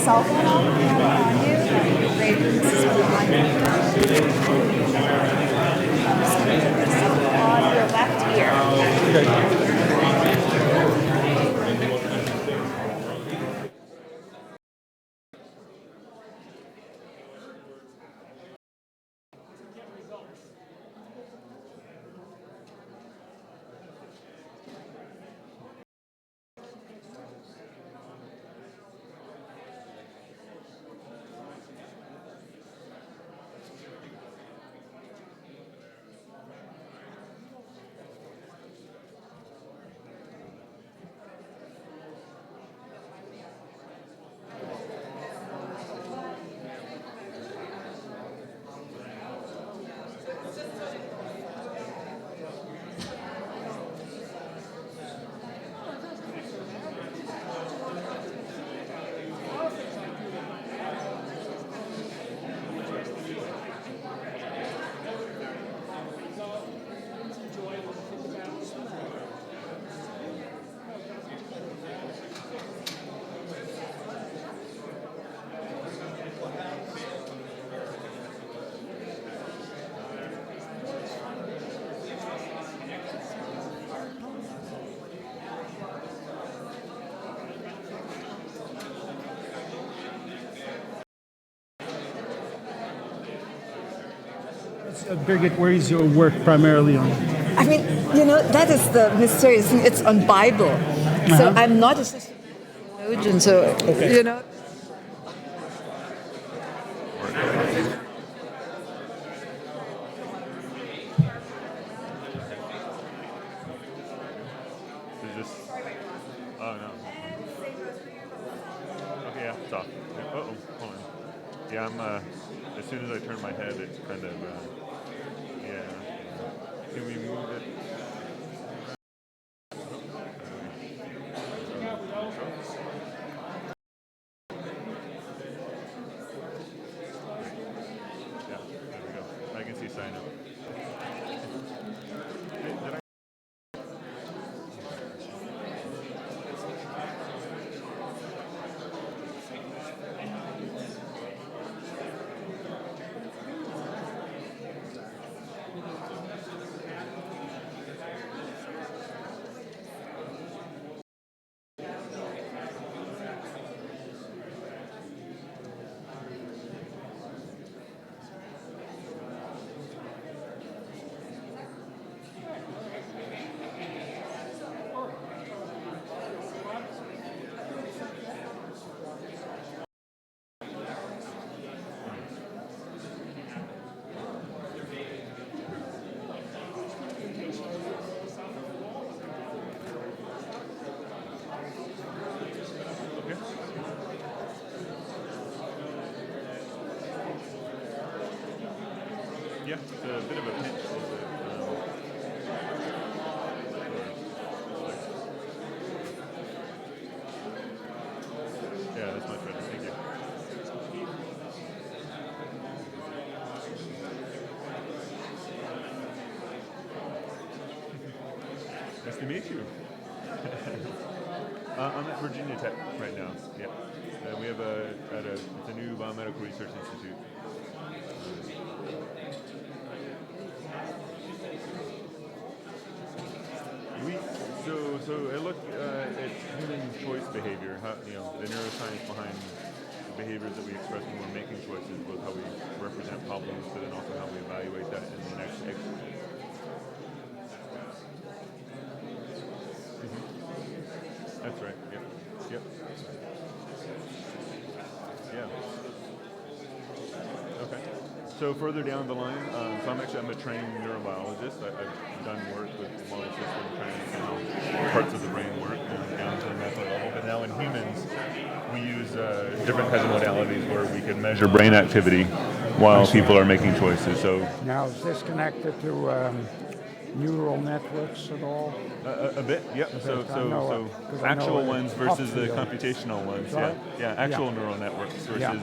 cell phone off if you have it on you. That would be great. This is what I'm like. I'm just going to put this on your left ear. Okay. Birgit, where is your work primarily on? I mean, that is the mysterious thing. It's on Bible. So I'm not a systematic theologian, so, Okay. Oh no. Okay, yeah, it's off. Uh-oh, hold on. Yeah, as soon as I turn my head, it's kind of, yeah. Can we move it? Yeah, there we go. I can see sign up. Did I? Yeah, it's a bit of a pinch. Yeah, that's much better. Thank you. Nice to meet you. I'm at Virginia Tech right now. Yeah, we have it's a new biomedical research institute. So I look at human choice behavior, how, the neuroscience behind the behaviors that we express when we're making choices, both how we represent problems, but then also how we evaluate that in the next That's right. Yep. Yep. Yeah. Okay. So further down the line, I'm a trained neurobiologist. I've done work with model system training and how parts of the brain work down to the method level. But now in humans, we use different kinds of modalities where we can measure brain activity while people are making choices. So now is this connected to neural networks at all? A bit, yeah. So actual ones versus the computational ones, right? Yeah. Actual neural networks versus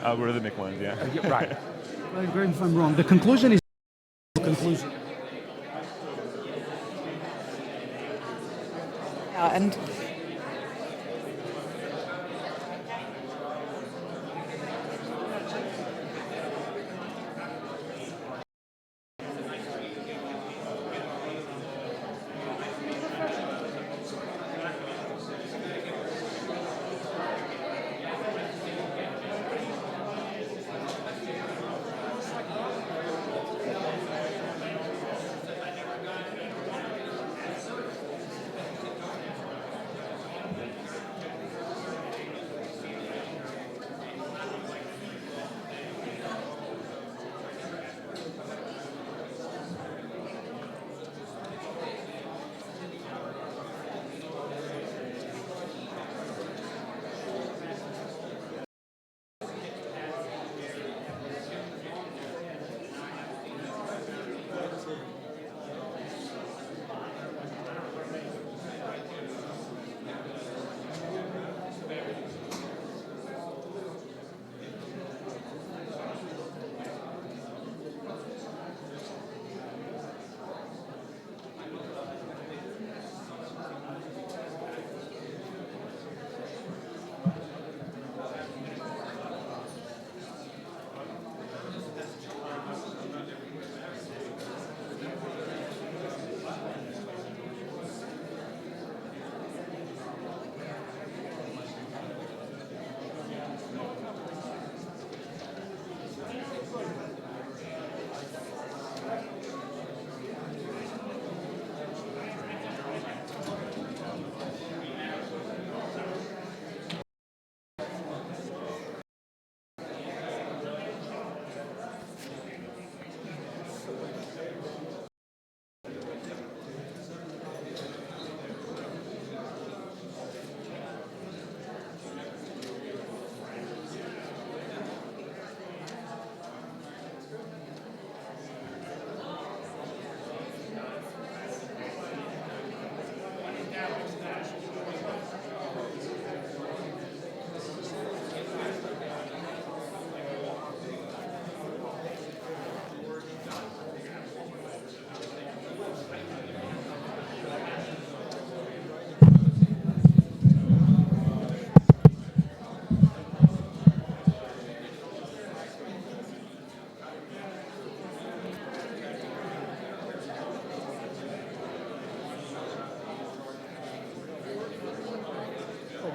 algorithmic ones, yeah. Right. Correct me if I'm wrong. The conclusion is conclusion. Yeah, and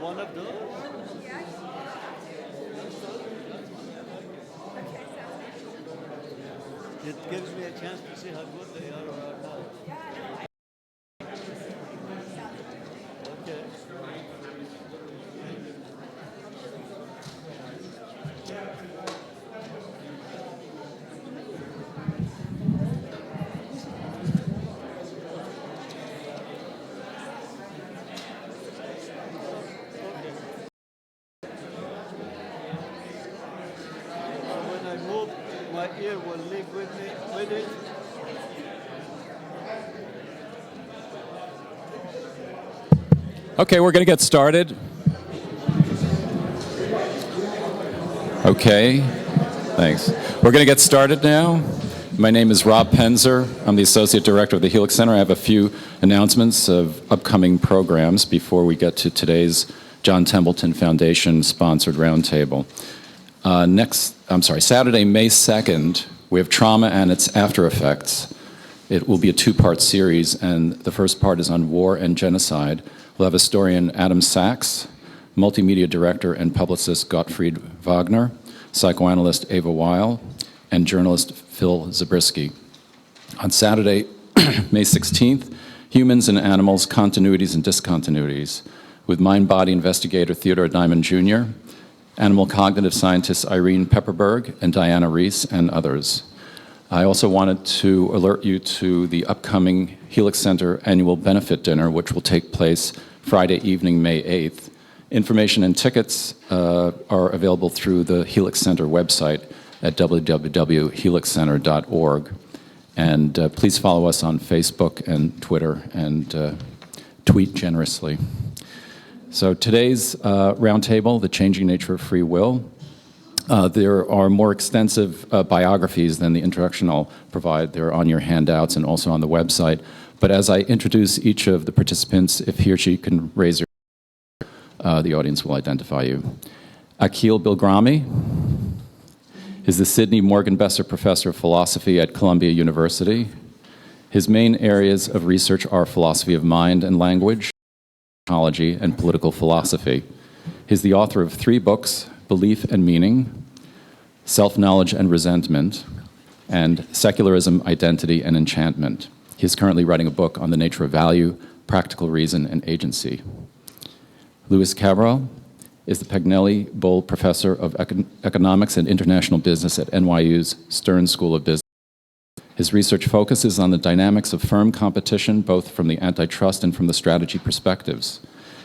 one of those? It gives me a chance to see how good they are or are not. Okay. When I move, my ear will live with me, with it. Okay, we're going to get started. Okay, thanks. We're going to get started now. My name is Rob Penzer. I'm the Associate Director of the Helix Center. I have a few announcements of upcoming programs before we get to today's John Templeton Foundation-sponsored roundtable. Saturday, May 2nd, we have Trauma and its After Effects. It will be a two-part series, and the first part is on war and genocide. We'll have historian Adam Sachs, multimedia director and publicist Gottfried Wagner, psychoanalyst Ava Weil, and journalist Phil Zabriskie. On Saturday, May 16th, Humans and Animals, Continuities and Discontinuities, with mind-body investigator Theodore Diamond Jr., animal cognitive scientists Irene Pepperberg and Diana Reese, and others. I also wanted to alert you to the upcoming Helix Center annual benefit dinner, which will take place Friday evening, May 8th. Information and tickets are available through the Helix Center website at www.helixcenter.org. And please follow us on Facebook and Twitter and tweet generously. So today's roundtable, The Changing Nature of Free Will. There are more extensive biographies than the introduction I'll provide. They're on your handouts and also on the website. But as I introduce each of the participants, if he or she can raise your hand, the audience will identify you. Akhil Bilgrami is the Sidney Morgan Besser Professor of Philosophy at Columbia University. His main areas of research are philosophy of mind and language, psychology, and political philosophy. He's the author of 3 books, Belief and Meaning, Self-Knowledge and Resentment, and Secularism, Identity, and Enchantment. He is currently writing a book on the nature of value, practical reason, and agency. Luis Cabral is the Pagnelli Boll Professor of Economics and International Business at NYU's Stern School of Business. His research focuses on the dynamics of firm competition, both from the antitrust and from the strategy perspectives.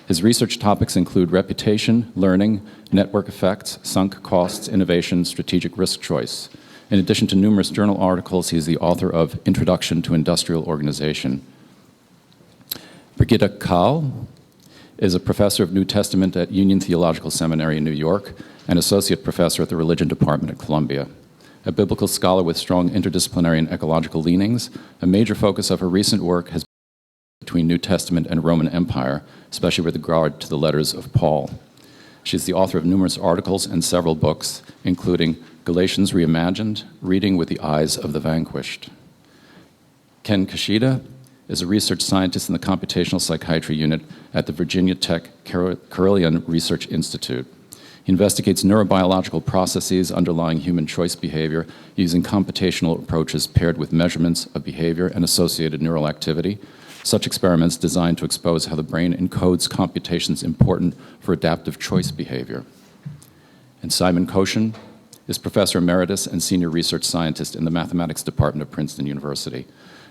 His research topics include reputation, learning, network effects, sunk costs, innovation, strategic risk choice. In addition to numerous journal articles, he is the author of Introduction to Industrial Organization. Brigitte Kahl is a professor of New Testament at Union Theological Seminary in New York and associate professor at the Religion Department at Columbia. A biblical scholar with strong interdisciplinary and ecological leanings, a major focus of her recent work has been between New Testament and Roman Empire, especially with regard to the letters of Paul. She is the author of numerous articles and several books, including Galatians Reimagined, Reading with the Eyes of the Vanquished. Ken Kashida is a research scientist in the Computational Psychiatry Unit at the Virginia Tech Carilion Research Institute. He investigates neurobiological processes underlying human choice behavior using computational approaches paired with measurements of behavior and associated neural activity. Such experiments designed to expose how the brain encodes computations important for adaptive choice behavior. And Simon Koshin is Professor Emeritus and Senior Research Scientist in the Mathematics Department of Princeton University.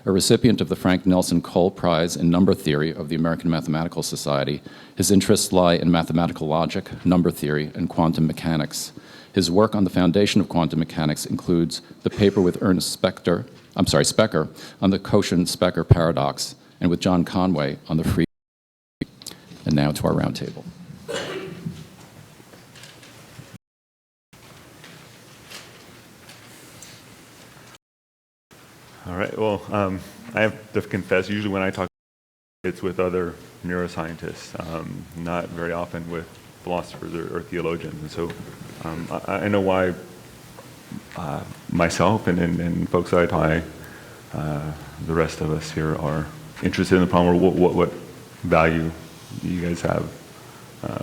A recipient of the Frank Nelson Cole Prize in Number Theory of the American Mathematical Society, his interests lie in mathematical logic, number theory, and quantum mechanics. His work on the foundation of quantum mechanics includes the paper with Ernest Specker on the Koshin-Specker paradox, and with John Conway on the free. And now to our roundtable. All right, well, I have to confess, usually when I talk, it's with other neuroscientists, not very often with philosophers or theologians. And so I know why myself and folks that I talk, the rest of us here are interested in the problem, or what value you guys have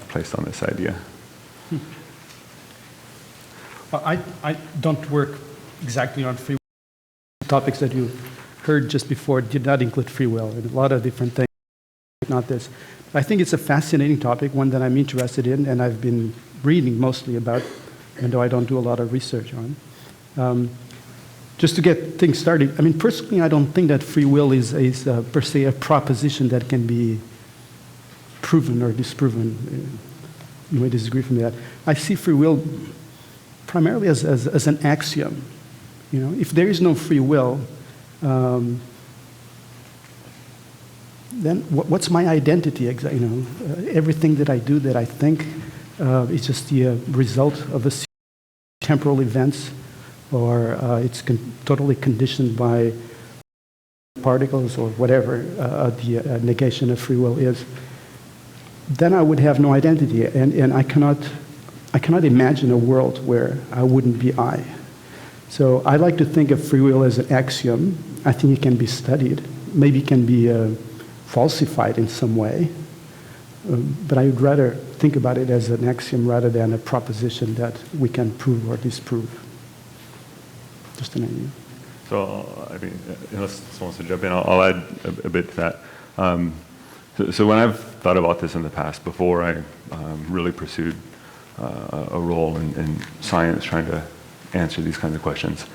placed on this idea. I don't work exactly on free will. Topics that you heard just before did not include free will and a lot of different things, not this. I think it's a fascinating topic, one that I'm interested in, and I've been reading mostly about, even though I don't do a lot of research on. Just to get things started, I mean, personally, I don't think that free will is per se a proposition that can be proven or disproven. You may disagree from that. I see free will primarily as an axiom. You know, if there is no free will, then what's my identity? You know, everything that I do, that I think, is just the result of a temporal events, or it's totally conditioned by particles or whatever the negation of free will is. Then I would have no identity, and I cannot imagine a world where I wouldn't be I. So I like to think of free will as an axiom. I think it can be studied. Maybe it can be falsified in some way. But I would rather think about it as an axiom rather than a proposition that we can prove or disprove. Just an idea. So, I mean, unless someone wants to jump in, I'll add a bit to that. So when I've thought about this in the past, before I really pursued a role in science, trying to answer these kinds of questions,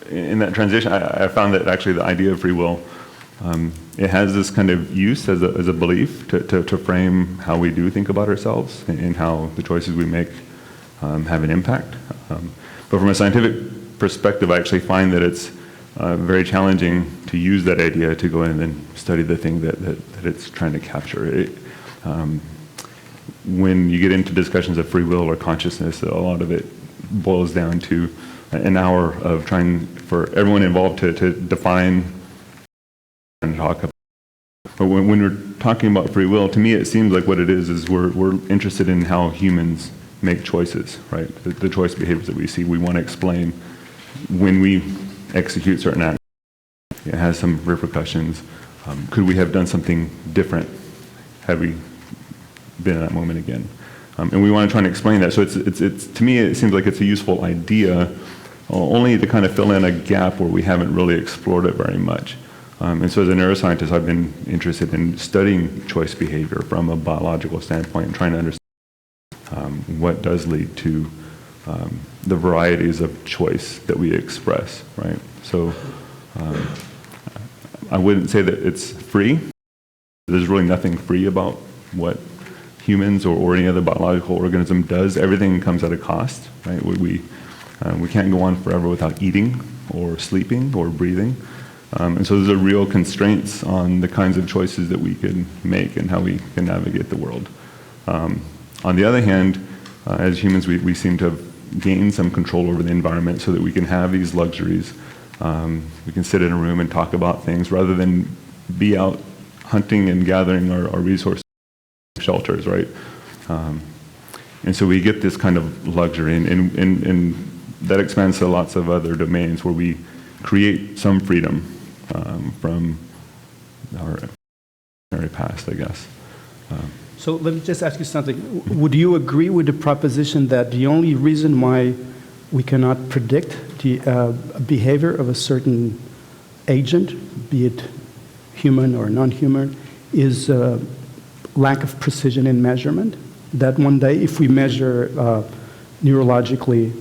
in that transition, I found that actually the idea of free will, it has this kind of use as a belief to frame how we do think about ourselves and how the choices we make have an impact. But from a scientific perspective, I actually find that it's very challenging to use that idea to go in and study the thing that it's trying to capture. When you get into discussions of free will or consciousness, a lot of it boils down to an hour of trying for everyone involved to define and talk about. But when we're talking about free will, to me it seems like what it is we're interested in how humans make choices, right? The choice behaviors that we see, we want to explain when we execute certain acts. It has some repercussions. Could we have done something different had we been in that moment again? And we want to try and explain that. So it's to me, it seems like it's a useful idea, only to kind of fill in a gap where we haven't really explored it very much. And so as a neuroscientist, I've been interested in studying choice behavior from a biological standpoint and trying to understand what does lead to the varieties of choice that we express, right? So I wouldn't say that it's free. There's really nothing free about what humans or any other biological organism does. Everything comes at a cost, right? We can't go on forever without eating or sleeping or breathing. And so there's a real constraints on the kinds of choices that we can make and how we can navigate the world. On the other hand, as humans, we seem to have gained some control over the environment so that we can have these luxuries. We can sit in a room and talk about things rather than be out hunting and gathering our resources, shelters, right? And so we get this kind of luxury, and that expands to lots of other domains where we create some freedom from our past, I guess. So let me just ask you something. Would you agree with the proposition that the only reason why we cannot predict the behavior of a certain agent, be it human or non-human, is lack of precision in measurement? That one day, if we measure neurologically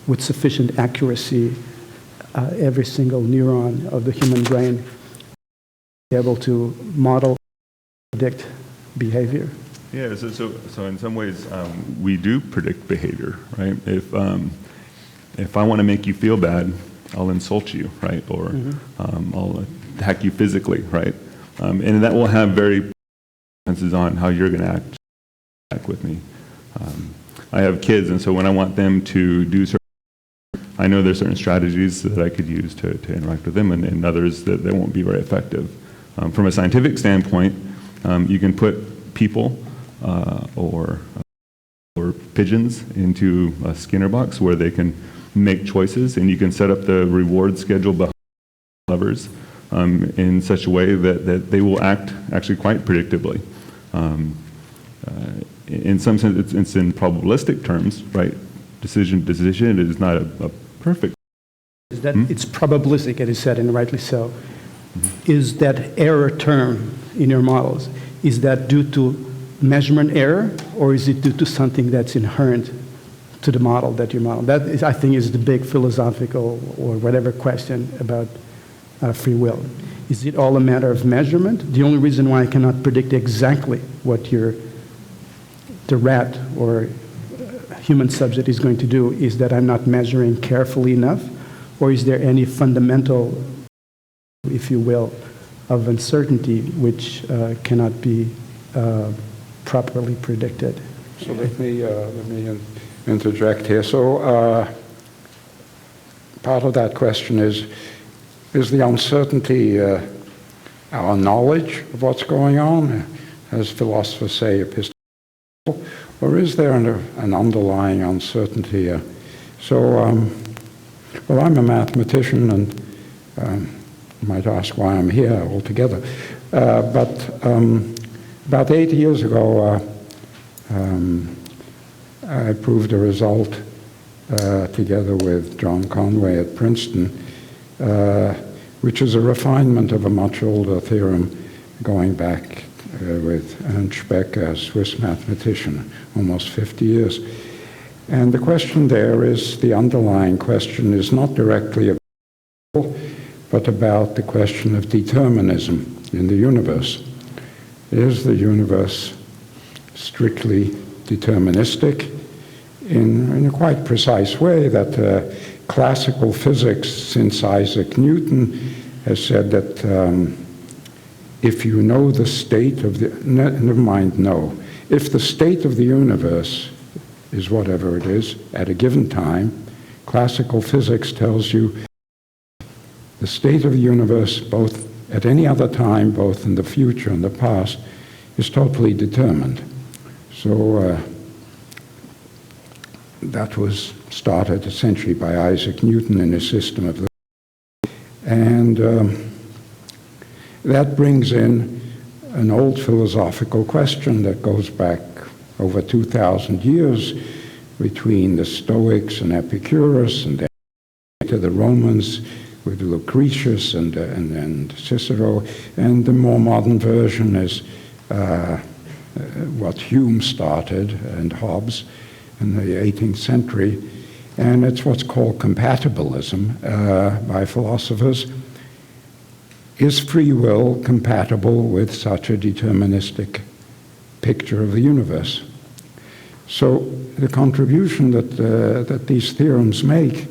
with sufficient accuracy every single neuron of the human brain, we'll be able to model, predict behavior? Yeah, so in some ways, we do predict behavior, right? If I want to make you feel bad, I'll insult you, right? Or I'll attack you physically, right? And that will have very consequences on how you're going to act with me. I have kids, and so when I want them to do certain, I know there's certain strategies that I could use to interact with them, and others that won't be very effective. From a scientific standpoint, you can put people or pigeons into a Skinner box where they can make choices, and you can set up the reward schedule behind levers in such a way that they will act actually quite predictably. in some sense, it's in probabilistic terms, right? Decision it is not a perfect. Is that it's probabilistic, as you said, and rightly so. Is that error term in your models, is that due to measurement error, or is it due to something that's inherent to the model that you model? That is, I think, is the big philosophical or whatever question about free will. Is it all a matter of measurement? The only reason why I cannot predict exactly what the rat or human subject is going to do is that I'm not measuring carefully enough? Or is there any fundamental, if you will, of uncertainty which cannot be properly predicted? So let me interject here. So part of that question is the uncertainty our knowledge of what's going on, as philosophers say, epistemological, or is there an underlying uncertainty? Well, I'm a mathematician, and you might ask why I'm here altogether. But about 8 years ago, I proved a result together with John Conway at Princeton, which is a refinement of a much older theorem going back with Ernst Speck, a Swiss mathematician, almost 50 years. And the question there is, the underlying question is not directly about, but about the question of determinism in the universe. Is the universe strictly deterministic in a quite precise way that classical physics, since Isaac Newton, has said that if you know the state of the, never mind no, if the state of the universe is whatever it is at a given time, classical physics tells you the state of the universe, both at any other time, both in the future and the past, is totally determined. So that was started essentially by Isaac Newton in his system of the, and that brings in an old philosophical question that goes back over 2,000 years between the Stoics and Epicurus, and then to the Romans with Lucretius and Cicero, and the more modern version is what Hume started and Hobbes in the 18th century, and it's what's called compatibilism by philosophers. Is free will compatible with such a deterministic picture of the universe? So the contribution that these theorems make,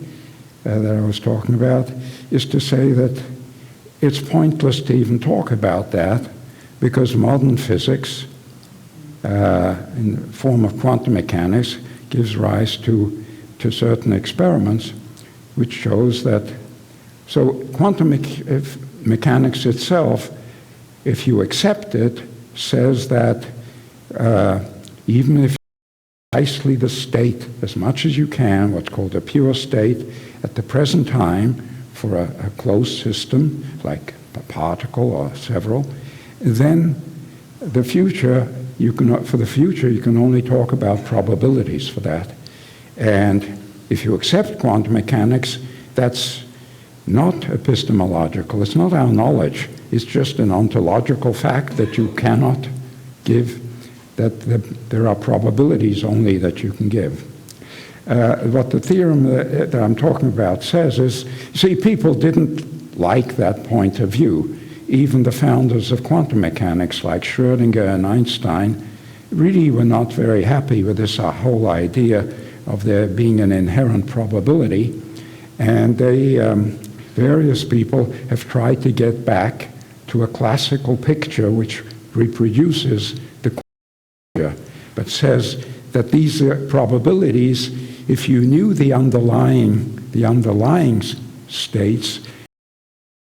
that I was talking about, is to say that it's pointless to even talk about that, because modern physics, in the form of quantum mechanics, gives rise to certain experiments which shows that, so quantum mechanics itself, if you accept it, says that even if precisely the state as much as you can, what's called a pure state, at the present time for a closed system, like a particle or several, then the future, for the future, you can only talk about probabilities for that. And if you accept quantum mechanics, that's not epistemological, it's not our knowledge, it's just an ontological fact that you cannot give, that there are probabilities only that you can give. What the theorem that I'm talking about says is, see, people didn't like that point of view. Even the founders of quantum mechanics, like Schrödinger and Einstein, really were not very happy with this whole idea of there being an inherent probability. And various people have tried to get back to a classical picture which reproduces the quantum picture, but says that these probabilities, if you knew the underlying states,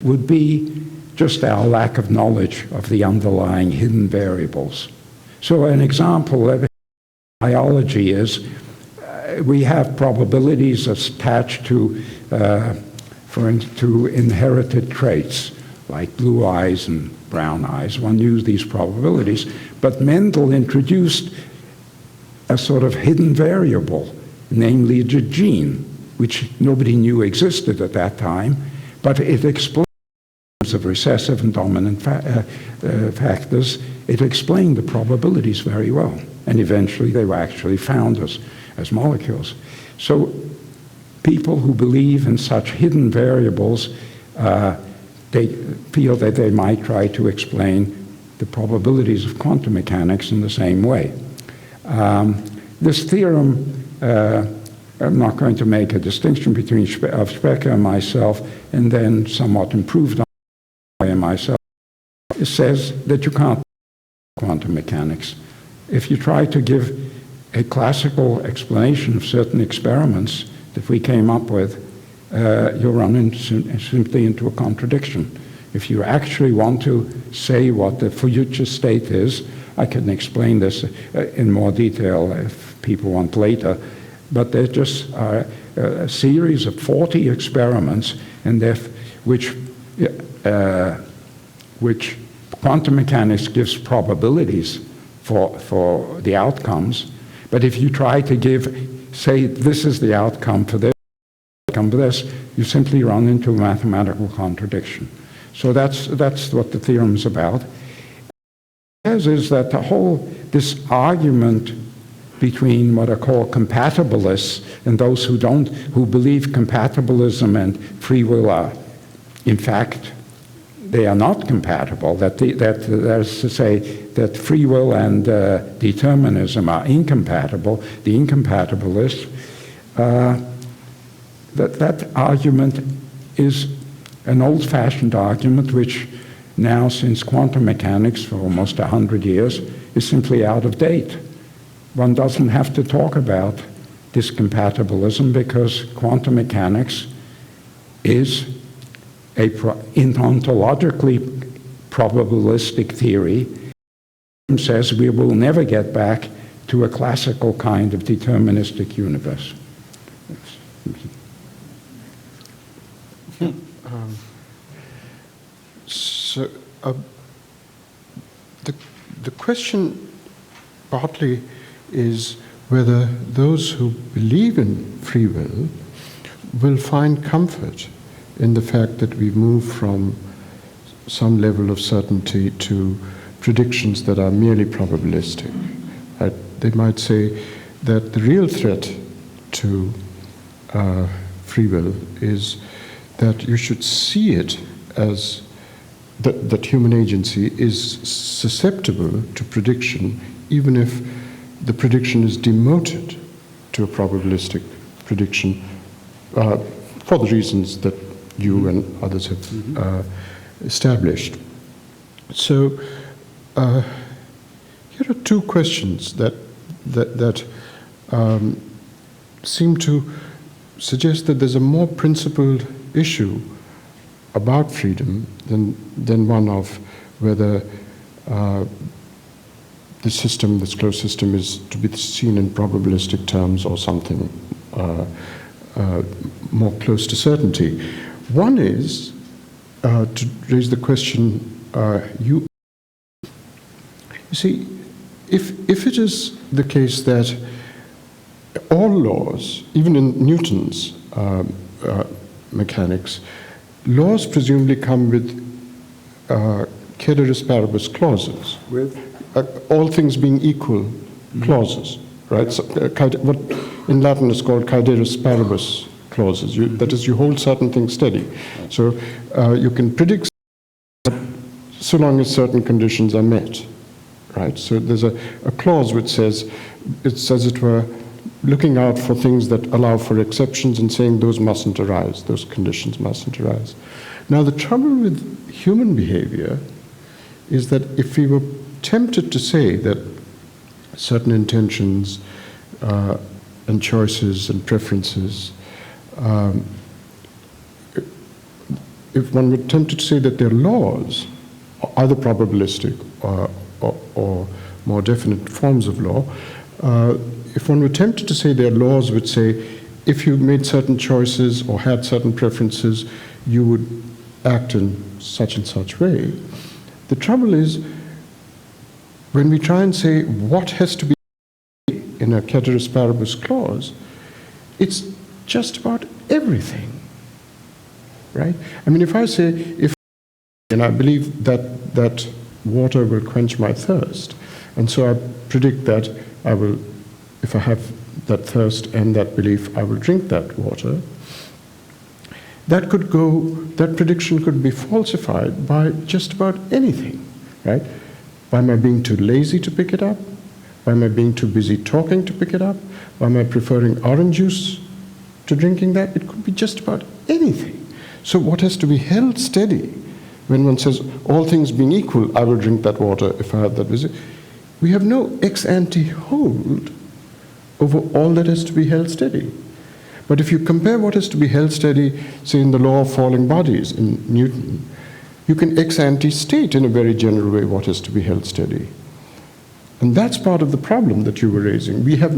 would be just our lack of knowledge of the underlying hidden variables. So an example of biology is we have probabilities attached to, for instance, to inherited traits, like blue eyes and brown eyes. One knew these probabilities, but Mendel introduced a sort of hidden variable, namely the gene, which nobody knew existed at that time, but it explained of recessive and dominant factors, it explained the probabilities very well. And eventually they were actually found as molecules. So people who believe in such hidden variables, they feel that they might try to explain the probabilities of quantum mechanics in the same way. This theorem, I'm not going to make a distinction between Specker and myself, and then somewhat improved on by myself. It says that you can't quantum mechanics. If you try to give a classical explanation of certain experiments that we came up with, you'll run simply into a contradiction. If you actually want to say what the future state is, I can explain this in more detail if people want later, but there just are a series of 40 experiments, and which quantum mechanics gives probabilities for the outcomes, but if you try to say this is the outcome for this, you simply run into a mathematical contradiction. So that's what the theorem is about. Is that this argument between what are called compatibilists and those who believe compatibilism and free will are, in fact, they are not compatible, that is to say that free will and determinism are incompatible, the incompatibilists, that argument is an old-fashioned argument which now, since quantum mechanics for almost 100 years, is simply out of date. One doesn't have to talk about this compatibilism because quantum mechanics is in ontologically probabilistic theory. It says we will never get back to a classical kind of deterministic universe. So the question partly is whether those who believe in free will find comfort in the fact that we move from some level of certainty to predictions that are merely probabilistic. Right? They might say that the real threat to free will is that you should see it as that human agency is susceptible to prediction, even if the prediction is demoted to a probabilistic prediction for the reasons that you and others have established. So here are two questions that seem to suggest that there's a more principled issue about freedom than one of whether the system, this closed system, is to be seen in probabilistic terms or something more close to certainty. One is to raise the question, you see, if it is the case that all laws, even in Newton's mechanics, laws presumably come with ceteris paribus clauses, with all things being equal clauses, right? So, what in Latin is called ceteris paribus clauses. That is, you hold certain things steady. So you can predict so long as certain conditions are met, right? So there's a clause which says, it's as it were, looking out for things that allow for exceptions and saying those mustn't arise, those conditions mustn't arise. Now the trouble with human behavior is that if we were tempted to say that certain intentions and choices and preferences, if one were tempted to say that they're laws, either probabilistic or more definite forms of law, if one were tempted to say they're laws which say if you made certain choices or had certain preferences, you would act in such and such way. The trouble is, when we try and say what has to be in a ceteris paribus clause, it's just about everything, right? I mean, if I say, and I believe that water will quench my thirst, and so I predict that I will, if I have that thirst and that belief, I will drink that water. That prediction could be falsified by just about anything, right? By my being too lazy to pick it up, by my being too busy talking to pick it up, by my preferring orange juice to drinking that. It could be just about anything. So what has to be held steady when one says, all things being equal, I will drink that water if I have that visit, we have no ex ante hold over all that has to be held steady. But if you compare what is to be held steady, say in the law of falling bodies in Newton, you can ex ante state in a very general way what is to be held steady. And that's part of the problem that you were raising. We have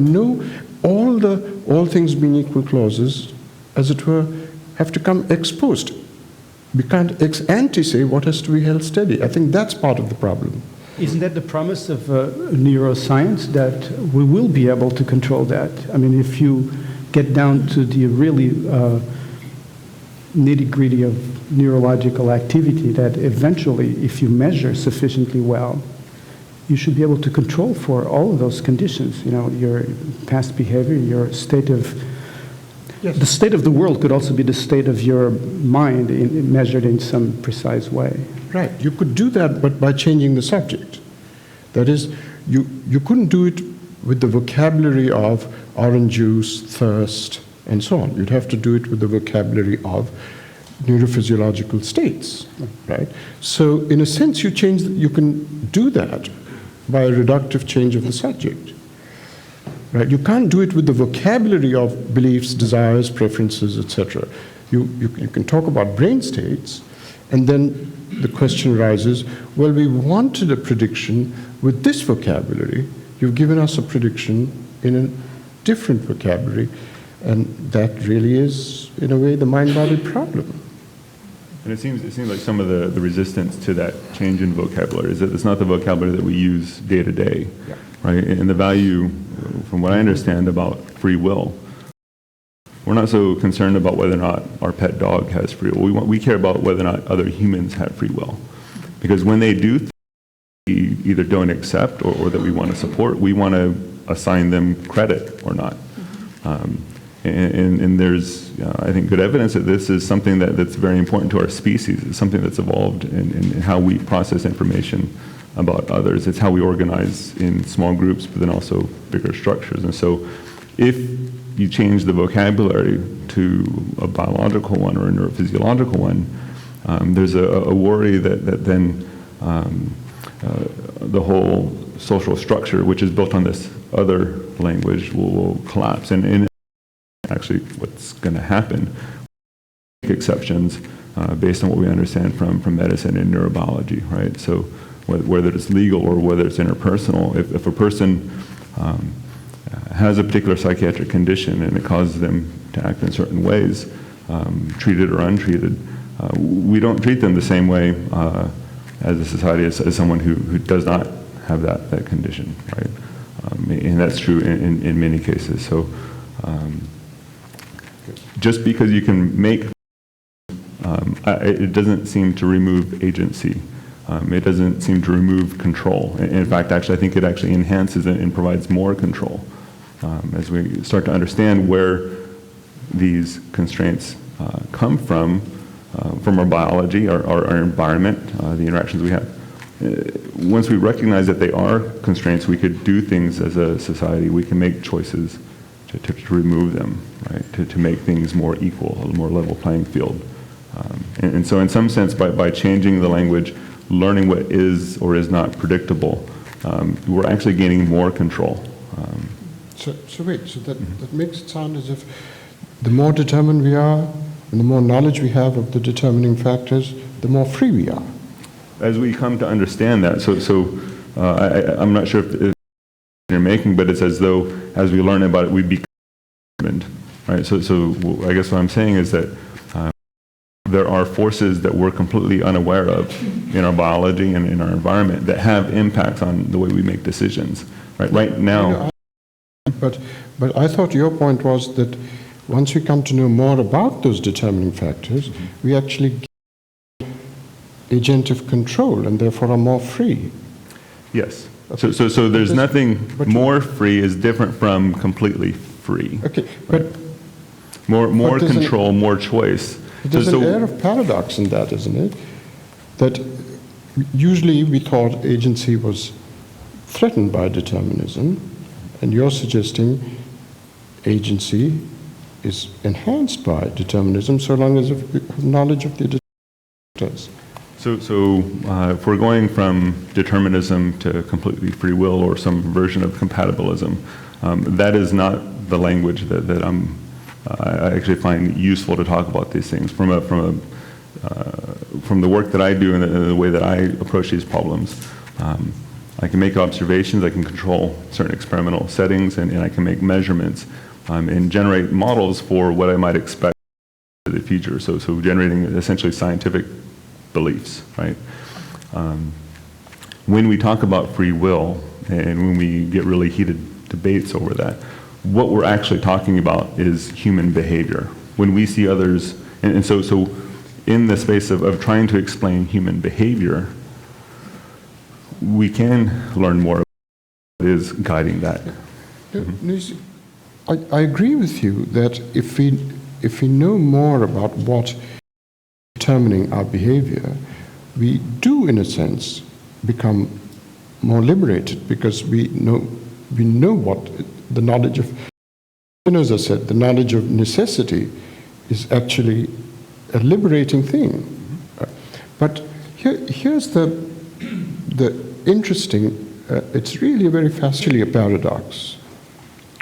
all things being equal clauses, as it were, have to come ex post. We can't ex ante say what has to be held steady. I think that's part of the problem. Isn't that the promise of neuroscience, that we will be able to control that? I mean, if you get down to the really nitty-gritty of neurological activity, that eventually, if you measure sufficiently well, you should be able to control for all of those conditions. You know, your past behavior, your state of... Yes. The state of the world could also be the state of your mind measured in some precise way. Right. You could do that, but by changing the subject. That is, you couldn't do it with the vocabulary of orange juice, thirst, and so on. You'd have to do it with the vocabulary of neurophysiological states, right? So, in a sense, you can do that by a reductive change of the subject. Right? You can't do it with the vocabulary of beliefs, desires, preferences, etc. You can talk about brain states, and then the question arises, well, we wanted a prediction with this vocabulary. You've given us a prediction in a different vocabulary, and that really is, in a way, the mind-body problem. And it seems like some of the resistance to that change in vocabulary is that it's not the vocabulary that we use day to day, right? And the value, from what I understand about free will, we're not so concerned about whether or not our pet dog has free will. We care about whether or not other humans have free will. Because when they do things we either don't accept or that we want to support, we want to assign them credit or not. And there's, I think, good evidence that this is something that's very important to our species. It's something that's evolved in how we process information about others. It's how we organize in small groups, but then also bigger structures. And so if you change the vocabulary to a biological one or a neurophysiological one, there's a worry that then the whole social structure, which is built on this other language, will collapse. And actually what's going to happen, exceptions based on what we understand from medicine and neurobiology, right? So whether it's legal or whether it's interpersonal, if a person has a particular psychiatric condition and it causes them to act in certain ways, treated or untreated, we don't treat them the same way as a society as someone who does not have that condition, right? And that's true in many cases. So just because you can make, it doesn't seem to remove agency. It doesn't seem to remove control. In fact, actually, I think it actually enhances and provides more control as we start to understand where these constraints come from our biology, our environment, the interactions we have. Once we recognize that they are constraints, we could do things as a society. We can make choices to remove them, right? To make things more equal, a more level playing field. And so in some sense, by changing the language, learning what is or is not predictable, we're actually gaining more control. So that makes it sound as if the more determined we are, and the more knowledge we have of the determining factors, the more free we are. As we come to understand that, I'm not sure if you're making, but it's as though as we learn about it, we become determined, right? So I guess what I'm saying is that there are forces that we're completely unaware of in our biology and in our environment that have impacts on the way we make decisions. Right now. But I thought your point was that once we come to know more about those determining factors, we actually get agentive control and therefore are more free. Yes. So there's nothing more free is different from completely free. Okay, but more control, more choice. There's an air of paradox in that, isn't it? That usually we thought agency was threatened by determinism, and you're suggesting agency is enhanced by determinism so long as you have knowledge of the determinants. So if we're going from determinism to completely free will or some version of compatibilism, that is not the language that I actually find useful to talk about these things from the work that I do and the way that I approach these problems. I can make observations, I can control certain experimental settings, and I can make measurements and generate models for what I might expect in the future. So generating essentially scientific beliefs, right? When we talk about free will and when we get really heated debates over that, what we're actually talking about is human behavior. When we see others, and so in the space of trying to explain human behavior, we can learn more about what is guiding that. I agree with you that if we know more about what is determining our behavior, we do, in a sense, become more liberated because we know what the knowledge of, Spinoza said, the knowledge of necessity is actually a liberating thing. But here's the interesting, it's really a very factually a paradox,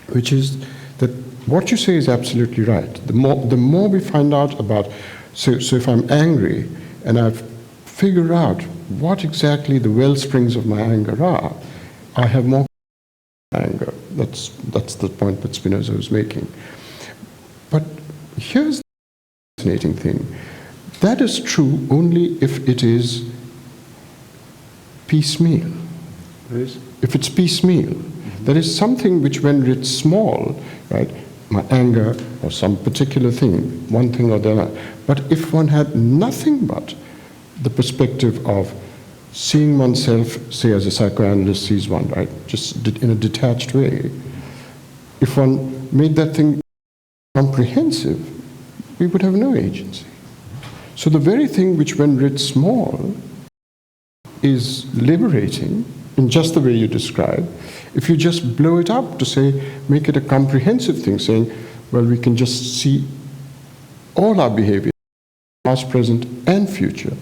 which is that what you say is absolutely right. The more we find out about, so if I'm angry and I've figured out what exactly the well springs of my anger are, I have more anger. That's the point that Spinoza was making. But here's the fascinating thing. That is true only if it is piecemeal. If it's piecemeal, there is something which, when it's small, right, my anger or some particular thing, one thing or the other. But if one had nothing but the perspective of seeing oneself, say as a psychoanalyst sees one, right, just in a detached way, if one made that thing comprehensive, we would have no agency. So the very thing which, when read small, is liberating in just the way you describe. If you just blow it up to say, make it a comprehensive thing, saying, well, we can just see all our behavior, past, present, and future.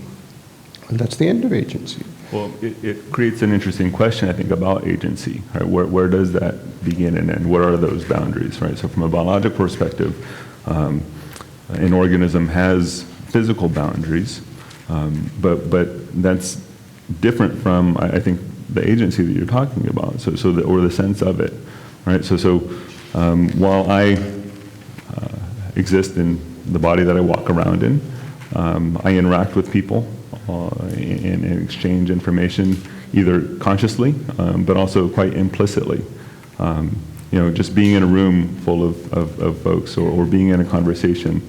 And that's the end of agency. Well, it creates an interesting question, I think, about agency. Right? Where does that begin and end? What are those boundaries? Right? So from a biological perspective, an organism has physical boundaries, but that's different from, I think, the agency that you're talking about. Or the sense of it. Right? So while I exist in the body that I walk around in, I interact with people and exchange information either consciously, but also quite implicitly. Just being in a room full of folks or being in a conversation,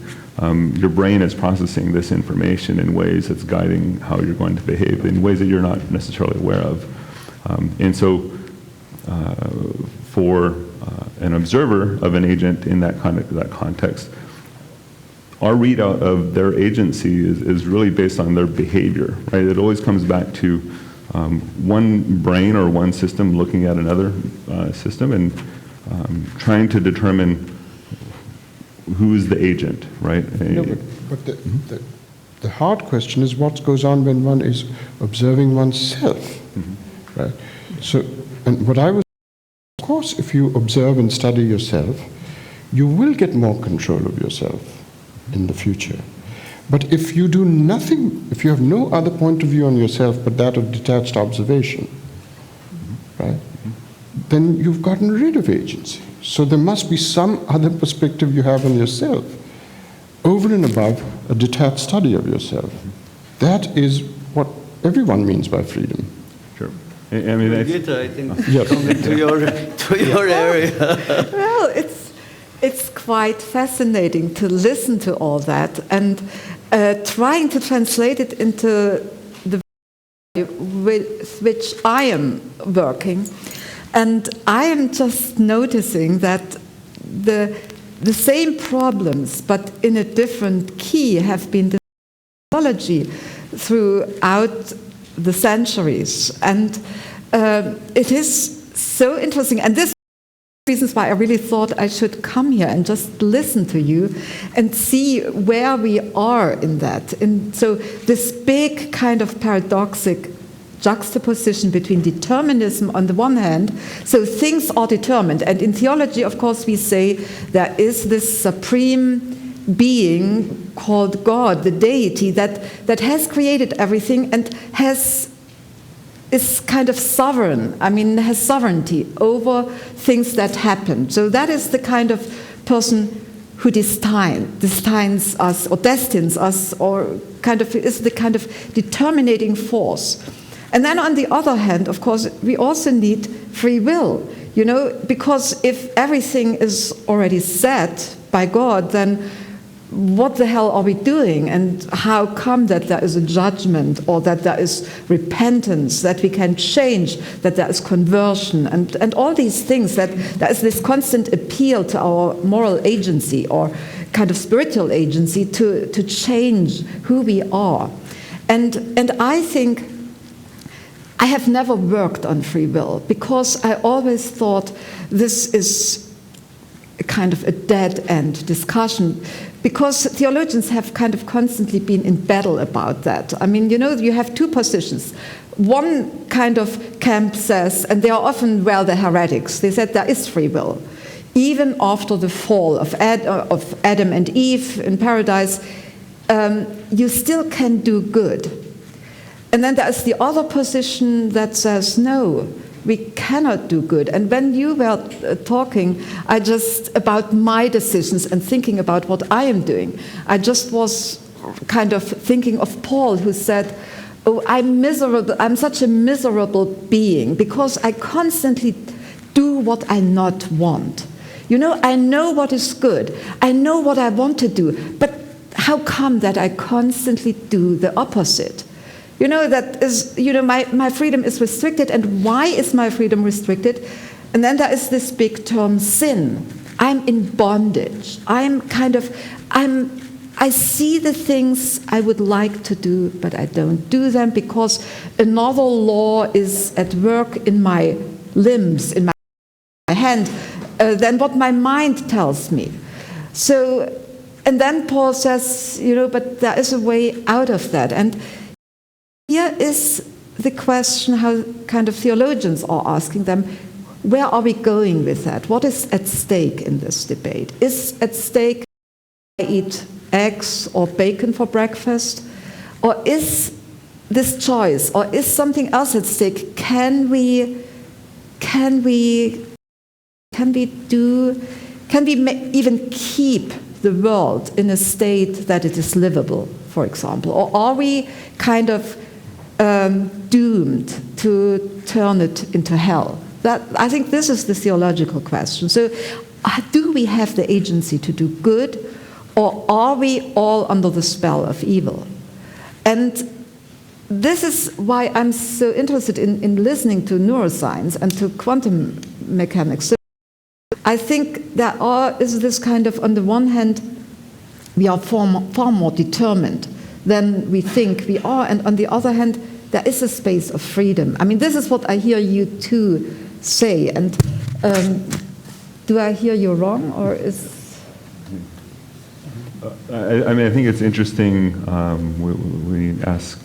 your brain is processing this information in ways that's guiding how you're going to behave in ways that you're not necessarily aware of. And so for an observer of an agent in that context, our readout of their agency is really based on their behavior, right? It always comes back to one brain or one system looking at another system and trying to determine who's the agent, right? No, but the hard question is what goes on when one is observing oneself, right? So, and what I was, of course, if you observe and study yourself, you will get more control of yourself in the future. But if you do nothing, if you have no other point of view on yourself but that of detached observation, right, then you've gotten rid of agency. So there must be some other perspective you have on yourself. over and above a detached study of yourself. That is what everyone means by freedom. Sure. I mean, Gita, I think, Yes. coming to your area. Well, it's quite fascinating to listen to all that and trying to translate it into the with which I am working. And I am just noticing that the same problems, but in a different key, have been the theology throughout the centuries. And it is so interesting. And this is one of the reasons why I really thought I should come here and just listen to you and see where we are in that. And so this big kind of paradoxic juxtaposition between determinism on the one hand, so things are determined, and in theology, of course, we say there is this supreme being called God, the deity, that has created everything and is kind of sovereign, has sovereignty over things that happen. So that is the kind of person who destines us, or destines us, or kind of is the kind of determining force. And then on the other hand, of course, we also need free will, because if everything is already set by God, then what the hell are we doing? And how come that there is a judgment, or that there is repentance, that we can change, that there is conversion, and all these things, that there is this constant appeal to our moral agency, or kind of spiritual agency, to change who we are. And I think I have never worked on free will, because I always thought this is a kind of a dead-end discussion, because theologians have kind of constantly been in battle about that. You have two positions. One kind of camp says, and they are often, the heretics, they said there is free will. Even after the fall of Adam and Eve in paradise, you still can do good. And then there's the other position that says, no, we cannot do good. And when you were talking, about my decisions and thinking about what I am doing, I just was kind of thinking of Paul, who said, oh, I'm miserable, I'm such a miserable being, because I constantly do what I not want. I know what is good, I know what I want to do, but how come that I constantly do the opposite? That is, my freedom is restricted. And why is my freedom restricted? And then there is this big term, sin. I'm in bondage. I see the things I would like to do, but I don't do them because another law is at work in my limbs, in my hand, than what my mind tells me. So, and then Paul says, but there is a way out of that. And here is the question how kind of theologians are asking them, where are we going with that? What is at stake in this debate? Is at stake I eat eggs or bacon for breakfast? Or is this choice, or is something else at stake? Can we even keep the world in a state that it is livable, for example? Or are we kind of doomed to turn it into hell? I think this is the theological question. So do we have the agency to do good, or are we all under the spell of evil? And this is why I'm so interested in listening to neuroscience and to quantum mechanics. So I think there is this kind of, on the one hand, we are far more determined than we think we are, and on the other hand, there is a space of freedom. This is what I hear you two say, and do I hear you wrong, or is... I think it's interesting when you ask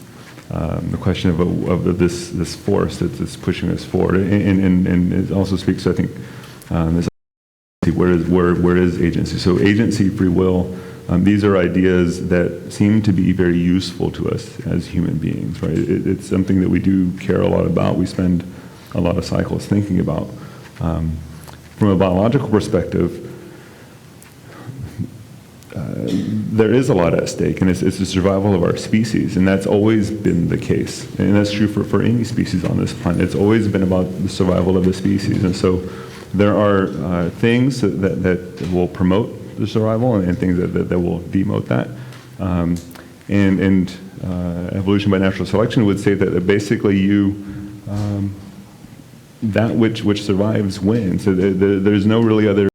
the question of this force that's pushing us forward, and it also speaks to, I think, this where is agency? So agency, free will, these are ideas that seem to be very useful to us as human beings, right? It's something that we do care a lot about. We spend a lot of cycles thinking about. From a biological perspective, there is a lot at stake, and it's the survival of our species, and that's always been the case, and that's true for any species on this planet. It's always been about the survival of the species, and so there are things that will promote the survival and things that will demote that. Evolution by natural selection would say that basically that which survives wins. So there's no really other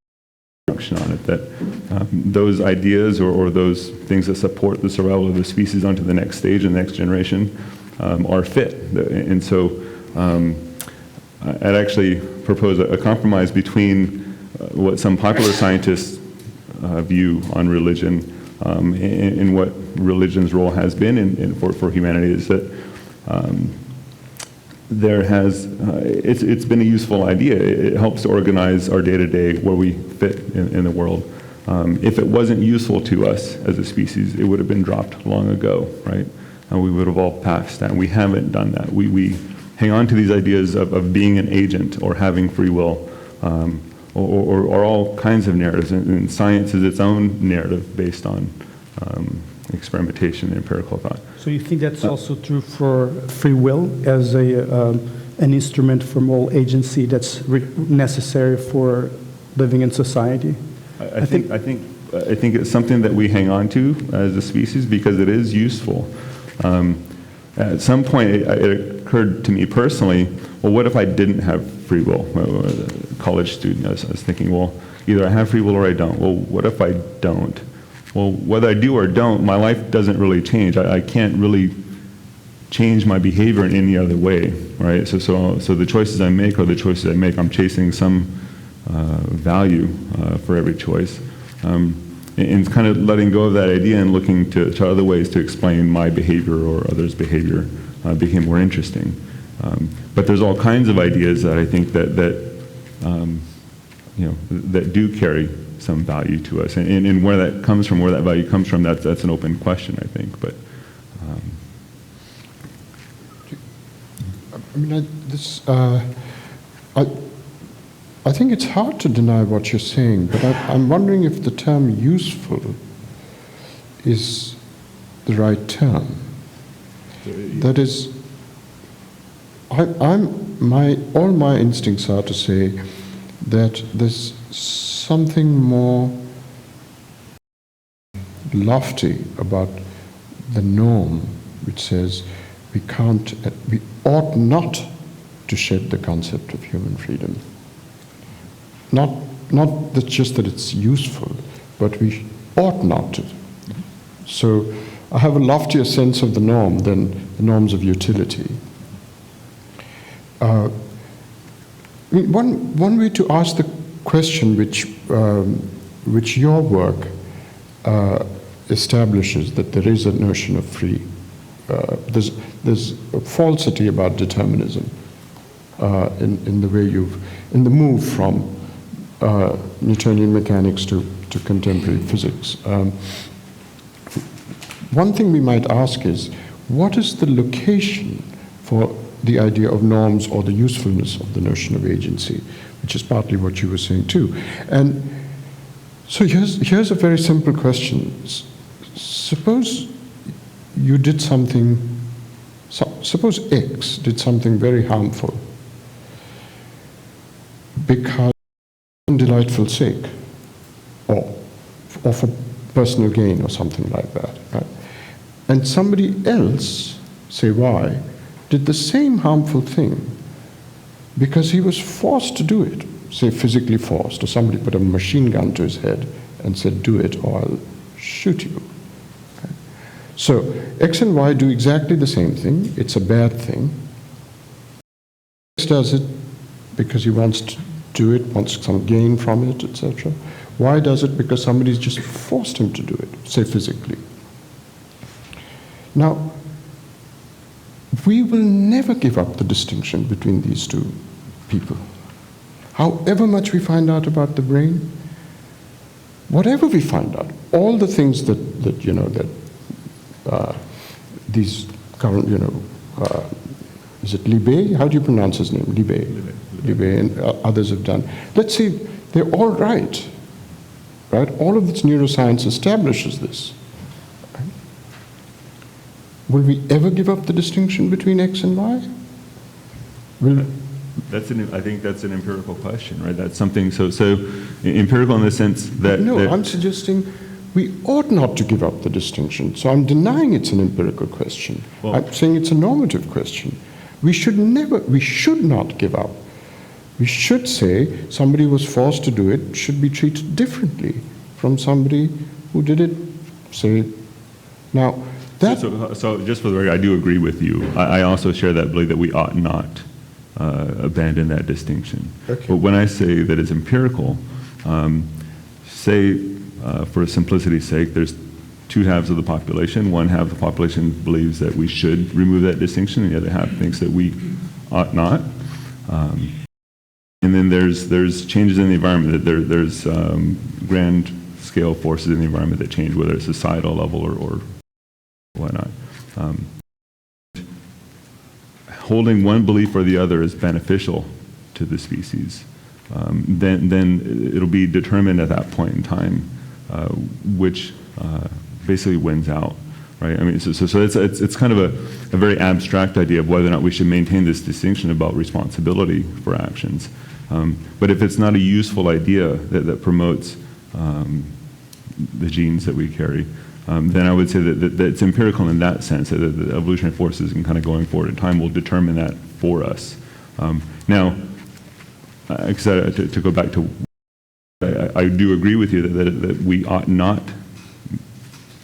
function on it, that those ideas or those things that support the survival of the species onto the next stage and the next generation are fit. And so I'd actually propose a compromise between what some popular scientists view on religion and what religion's role has been for humanity, is that it's been a useful idea. It helps to organize our day-to-day where we fit in the world. If it wasn't useful to us as a species, it would have been dropped long ago, right? And we would have all passed that. We haven't done that. We hang on to these ideas of being an agent or having free will, or all kinds of narratives. And science is its own narrative based on experimentation and empirical thought. So you think that's also true for free will as an instrument for moral agency that's necessary for living in society? I think it's something that we hang on to as a species because it is useful. At some point, it occurred to me personally, well, what if I didn't have free will? As a college student, I was thinking, well, either I have free will or I don't. Well, what if I don't? Well, whether I do or don't, my life doesn't really change. I can't really change my behavior in any other way, right? So the choices I make are the choices I make. I'm chasing some value for every choice. And kind of letting go of that idea and looking to other ways to explain my behavior or others' behavior became more interesting. But there's all kinds of ideas that I think that do carry some value to us, and where that comes from, where that value comes from, that's an open question, I think. But I think it's hard to deny what you're saying, but I'm wondering if the term useful is the right term. That is, all my instincts are to say that there's something more lofty about the norm, which says we ought not to shed the concept of human freedom. Not that just that it's useful, but we ought not to. So I have a loftier sense of the norm than the norms of utility. One way to ask the question which your work establishes, that there is a notion of free. There's a falsity about determinism in the way in the move from Newtonian mechanics to contemporary physics. One thing we might ask is, what is the location for the idea of norms or the usefulness of the notion of agency, which is partly what you were saying too. And so here's a very simple question. Suppose you did something, suppose X did something very harmful because of delightful sake, or for personal gain or something like that, right? And somebody else, say Y, did the same harmful thing because he was forced to do it, say physically forced, or somebody put a machine gun to his head and said, do it or I'll shoot you. Okay? So X and Y do exactly the same thing. It's a bad thing. X does it because he wants to do it, wants some gain from it, etc. Y does it because somebody's just forced him to do it, say physically. Now, we will never give up the distinction between these two people. However much we find out about the brain, whatever we find out, all the things that these current, is it Libet? How do you pronounce his name? Libet. Libet and others have done. Let's say they're all right? All of this neuroscience establishes this. will we ever give up the distinction between X and Y? Will I think that's an empirical question, right? That's something, so empirical in the sense that... No, that, I'm suggesting we ought not to give up the distinction. So I'm denying it's an empirical question. Well, I'm saying it's a normative question. We should not give up. We should say somebody who was forced to do it should be treated differently from somebody who did it, say, now that... So just for the record, I do agree with you. I also share that belief that we ought not abandon that distinction. Okay. But when I say that it's empirical, say for simplicity's sake, there's two halves of the population. One half of the population believes that we should remove that distinction, and the other half thinks that we ought not. And then there's changes in the environment. There's grand scale forces in the environment that change, whether it's societal level or whatnot. Holding one belief or the other is beneficial to the species. Then it'll be determined at that point in time which basically wins out, right? I mean, so it's kind of a very abstract idea of whether or not we should maintain this distinction about responsibility for actions. But if it's not a useful idea that promotes the genes that we carry, then I would say that it's empirical in that sense, that the evolutionary forces and kind of going forward in time will determine that for us. Now, to go back to, I do agree with you that we ought not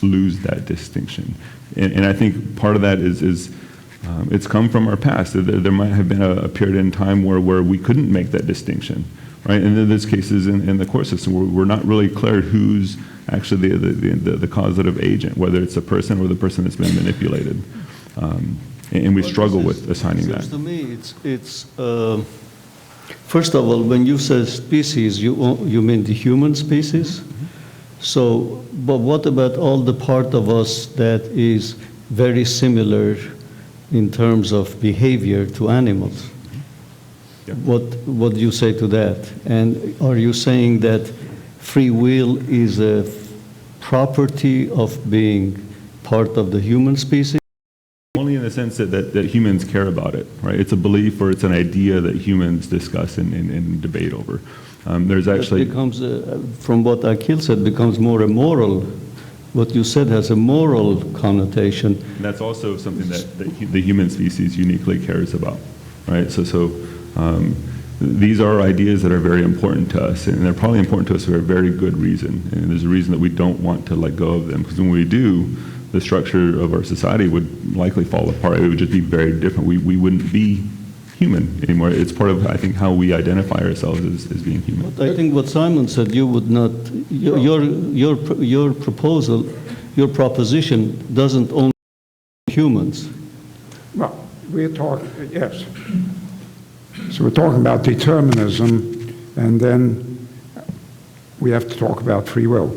lose that distinction. And I think part of that is it's come from our past. There might have been a period in time where we couldn't make that distinction, right? And then there's cases in the court system where we're not really clear who's actually the causative agent, whether it's the person or the person that's been manipulated. And we struggle with assigning that. To me, it's first of all, when you say species, you mean the human species? So, but what about all the part of us that is very similar in terms of behavior to animals? Yeah. What do you say to that? And are you saying that free will is a property of being part of the human species? Only in the sense that humans care about it, right? It's a belief or it's an idea that humans discuss and debate over. There's actually... It becomes, from what Akil said, becomes more a moral. What you said has a moral connotation. And that's also something that the human species uniquely cares about, right? So these are ideas that are very important to us, and they're probably important to us for a very good reason. And there's a reason that we don't want to let go of them, because when we do, the structure of our society would likely fall apart. It would just be very different. We wouldn't be human anymore. It's part of, I think, how we identify ourselves as being human. But I think what Simon said, you would not, your proposal, your proposition doesn't only humans. Well, we're talking, yes. So we're talking about determinism, and then we have to talk about free will.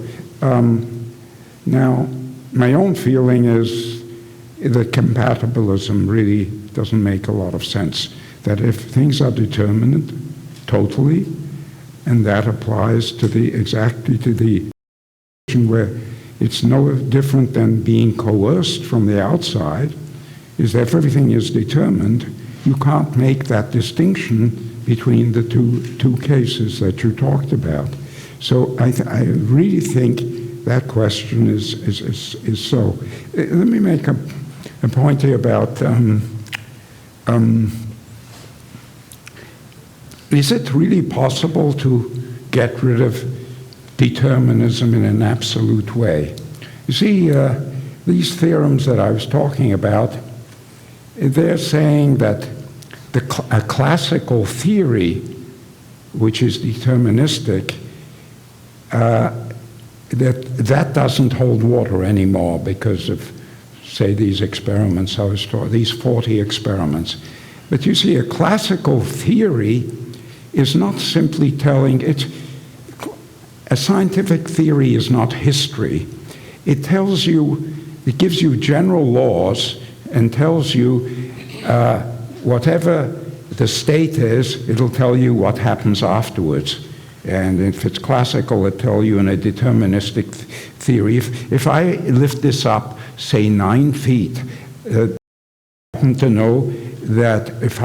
Now, my own feeling is that compatibilism really doesn't make a lot of sense. That if things are determined totally, and that applies to exactly to the situation where it's no different than being coerced from the outside, is that if everything is determined, you can't make that distinction between the two cases that you talked about. So I really think that question is so. Let me make a point here about is it really possible to get rid of determinism in an absolute way? You see, these theorems that I was talking about, they're saying that a classical theory, which is deterministic, that doesn't hold water anymore because of, say, these experiments I was taught, these 40 experiments. But you see, a classical theory is not simply telling, a scientific theory is not history. It tells you, it gives you general laws and tells you whatever the state is, it'll tell you what happens afterwards. And if it's classical, it'll tell you in a deterministic theory. If I lift this up, say 9 feet, happen to know that if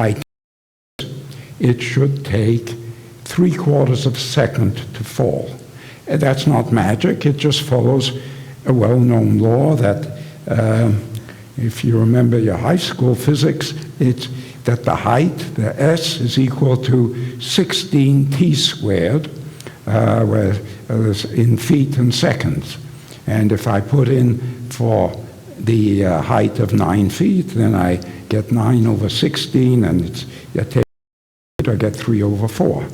it should take 3/4 of a second to fall. That's not magic, it just follows a well-known law that, if you remember your high school physics, it's that the height, the S, is equal to 16 t squared, where in feet and seconds. And if I put in for the height of 9 feet, then I get 9 over 16, and I get 3 over 4.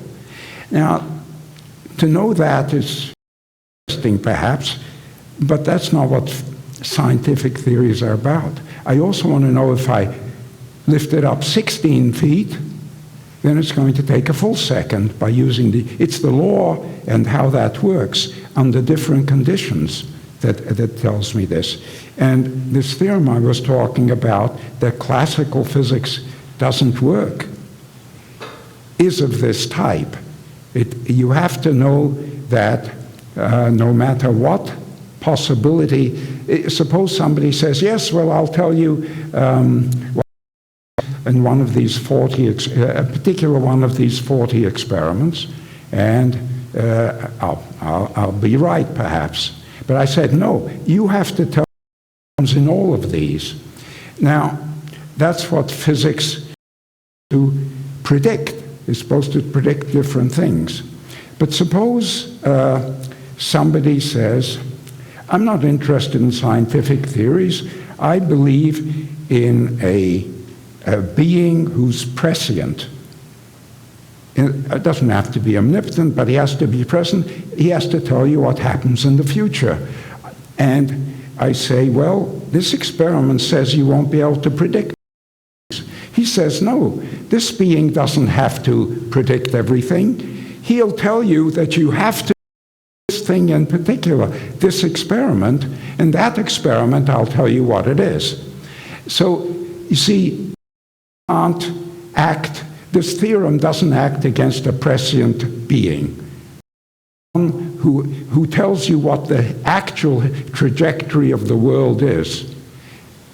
Now, to know that is interesting, perhaps, but that's not what scientific theories are about. I also want to know if I lift it up 16 feet, then it's going to take a full second by using it's the law and how that works under different conditions that tells me this. And this theorem I was talking about, that classical physics doesn't work, is of this type. You have to know that no matter what possibility, suppose somebody says, yes, well, I'll tell you in one of these 40, a particular one of these 40 experiments, and I'll be right, perhaps. But I said, no, you have to tell me in all of these. Now, that's what physics to predict. It's supposed to predict different things. But suppose somebody says, I'm not interested in scientific theories. I believe in a being who's prescient. It doesn't have to be omnipotent, but he has to be present. He has to tell you what happens in the future. And I say, well, this experiment says you won't be able to predict. He says, no, this being doesn't have to predict everything. He'll tell you that you have to do this thing in particular, this experiment, and that experiment, I'll tell you what it is. So, you see, this theorem doesn't act against a prescient being who tells you what the actual trajectory of the world is.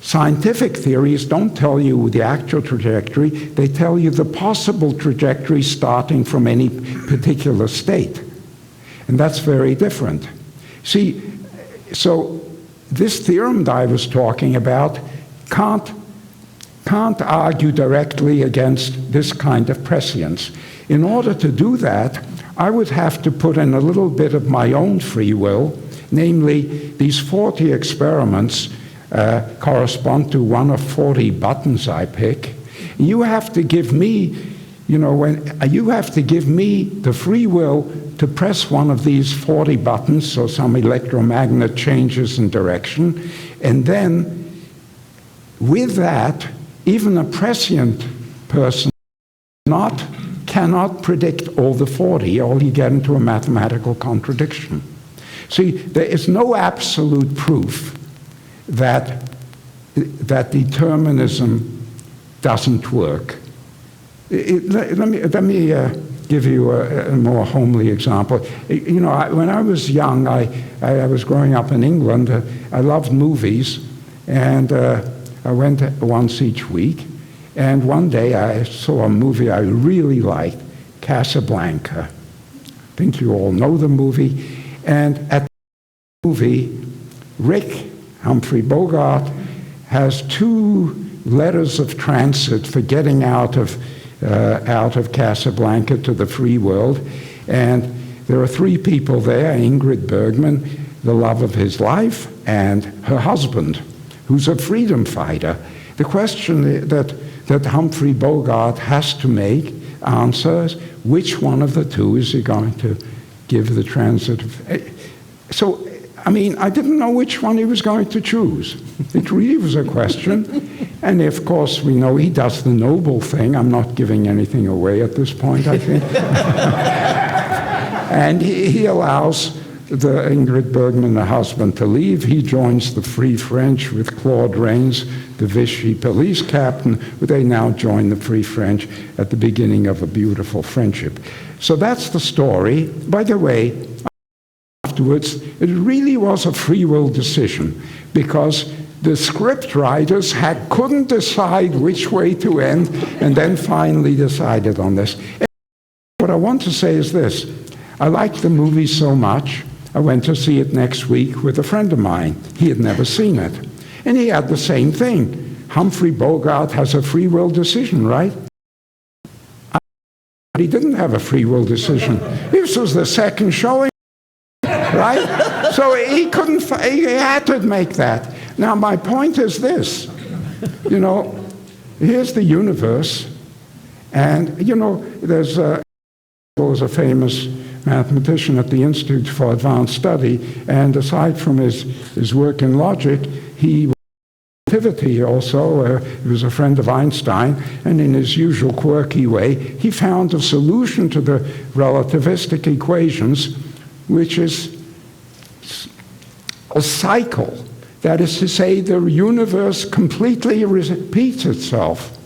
Scientific theories don't tell you the actual trajectory, they tell you the possible trajectory starting from any particular state. And that's very different. See, so this theorem that I was talking about can't argue directly against this kind of prescience. In order to do that, I would have to put in a little bit of my own free will, namely these 40 experiments correspond to one of 40 buttons I pick. You have to give me, you have to give me the free will to press one of these 40 buttons, so some electromagnet changes in direction, and then with that, even a prescient person cannot predict all the 40, or you get into a mathematical contradiction. See, there is no absolute proof that determinism doesn't work. Let me give you a more homely example. When I was young, I was growing up in England. I loved movies, and I went once each week. And one day I saw a movie I really liked, Casablanca. I think you all know the movie. And at the movie, Humphrey Bogart has 2 letters of transit for getting out of Casablanca to the free world. And there are 3 people there, Ingrid Bergman, the love of his life, and her husband, who's a freedom fighter. The question that Humphrey Bogart has to answer is, which one of the 2 is he going to give the transit? So, I didn't know which one he was going to choose. It really was a question. And of course, we know he does the noble thing. I'm not giving anything away at this point, I think. And he allows the Ingrid Bergman, the husband, to leave. He joins the Free French with Claude Rains, the Vichy police captain. They now join the Free French at the beginning of a beautiful friendship. So that's the story. By the way, afterwards, it really was a free will decision, because The script writers couldn't decide which way to end, and then finally decided on this. What I want to say is this. I like the movie so much, I went to see it next week with a friend of mine. He had never seen it. And he had the same thing. Humphrey Bogart has a free will decision, right? He didn't have a free will decision. This was the second showing, right? So he had to make that. Now, my point is this. Here's the universe. And, there's was a famous mathematician at the Institute for Advanced Study, and aside from his work in logic, he was relativity also. He was a friend of Einstein, and in his usual quirky way, he found a solution to the relativistic equations, which is a cycle. That is to say, the universe completely repeats itself.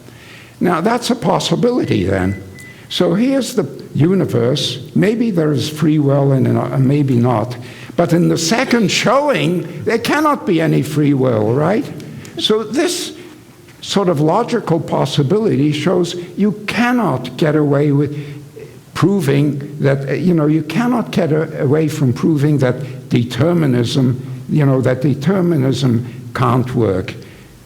Now, that's a possibility then. So here's the universe. Maybe there is free will and maybe not. But in the second showing, there cannot be any free will, right? So this sort of logical possibility shows you cannot get away with proving that, you cannot get away from proving that determinism, that determinism can't work.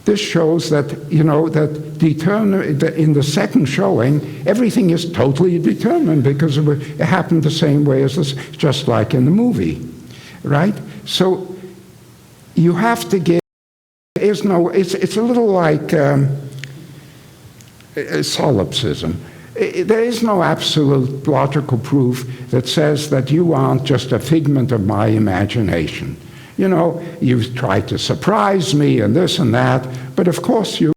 This shows that, that in the second showing, everything is totally determined because it happened the same way as this, just like in the movie, right? So you have to give, it's a little like solipsism. There is no absolute logical proof that says that you aren't just a figment of my imagination. You tried to surprise me and this and that, but of course you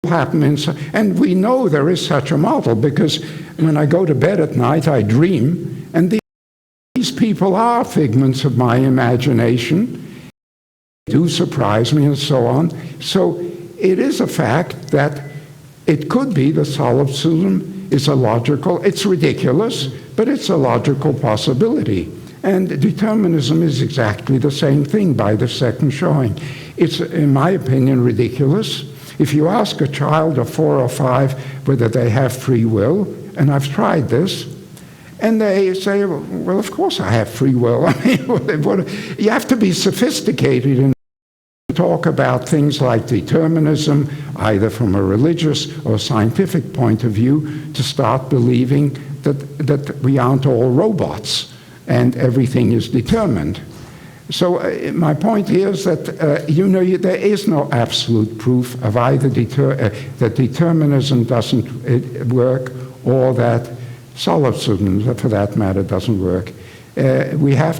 happen and we know there is such a model because when I go to bed at night, I dream, and these people are figments of my imagination, do surprise me and so on. So it is a fact that it could be the solipsism is it's ridiculous, but it's a logical possibility. And determinism is exactly the same thing by the second showing. It's, in my opinion, ridiculous. If you ask a child of 4 or 5 whether they have free will, and I've tried this, and they say, well, of course I have free will. I mean, you have to be sophisticated and talk about things like determinism, either from a religious or scientific point of view, to start believing that we aren't all robots and everything is determined. So my point here is that, there is no absolute proof of either that determinism doesn't work or that solipsism, for that matter, doesn't work.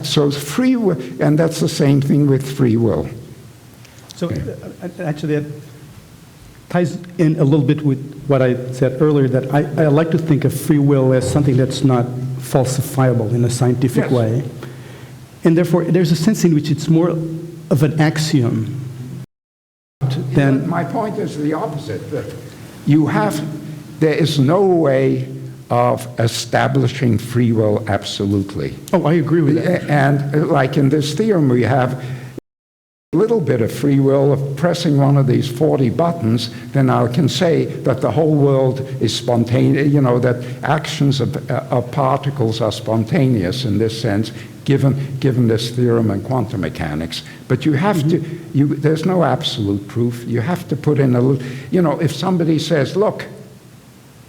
So free will, and that's the same thing with free will. So actually, that ties in a little bit with what I said earlier, that I like to think of free will as something that's not falsifiable in a scientific way. And therefore, there's a sense in which it's more of an axiom than... My point is the opposite. That there is no way of establishing free will absolutely. Oh, I agree with that. And like in this theorem, we have a little bit of free will of pressing one of these 40 buttons, then I can say that the whole world is spontaneous, that actions of particles are spontaneous in this sense, given this theorem in quantum mechanics. But you have to, there's no absolute proof. You have to put in a little, if somebody says, look,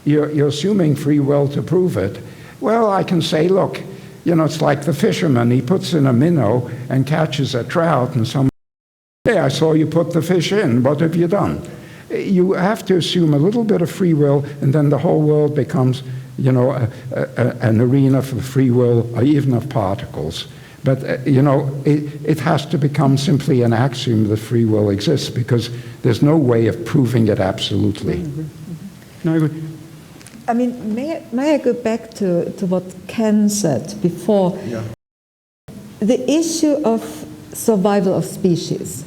you're assuming free will to prove it, well, I can say, look, it's like the fisherman. He puts in a minnow and catches a trout, and someone, hey, I saw you put the fish in. What have you done? You have to assume a little bit of free will, and then the whole world becomes, an arena for free will, or even of particles. But, it has to become simply an axiom that free will exists, because there's no way of proving it absolutely. No, I agree. I mean, may I go back to what Ken said before? Yeah. The issue of survival of species.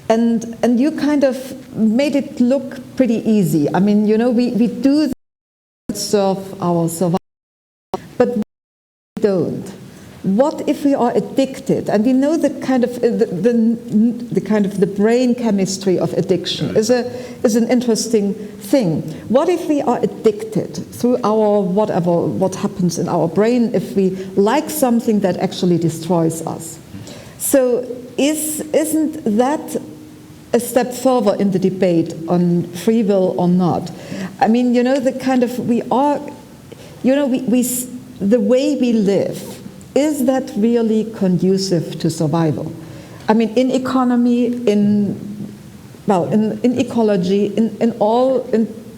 And you kind of made it look pretty easy. I mean, we do serve our survival, but we don't. what if we are addicted? And we know the kind of the brain chemistry of addiction is an interesting thing. What if we are addicted through our what happens in our brain if we like something that actually destroys us? So isn't that a step further in the debate on free will or not? I mean, the kind of the way we live, is that really conducive to survival? I mean, in economy, in ecology, in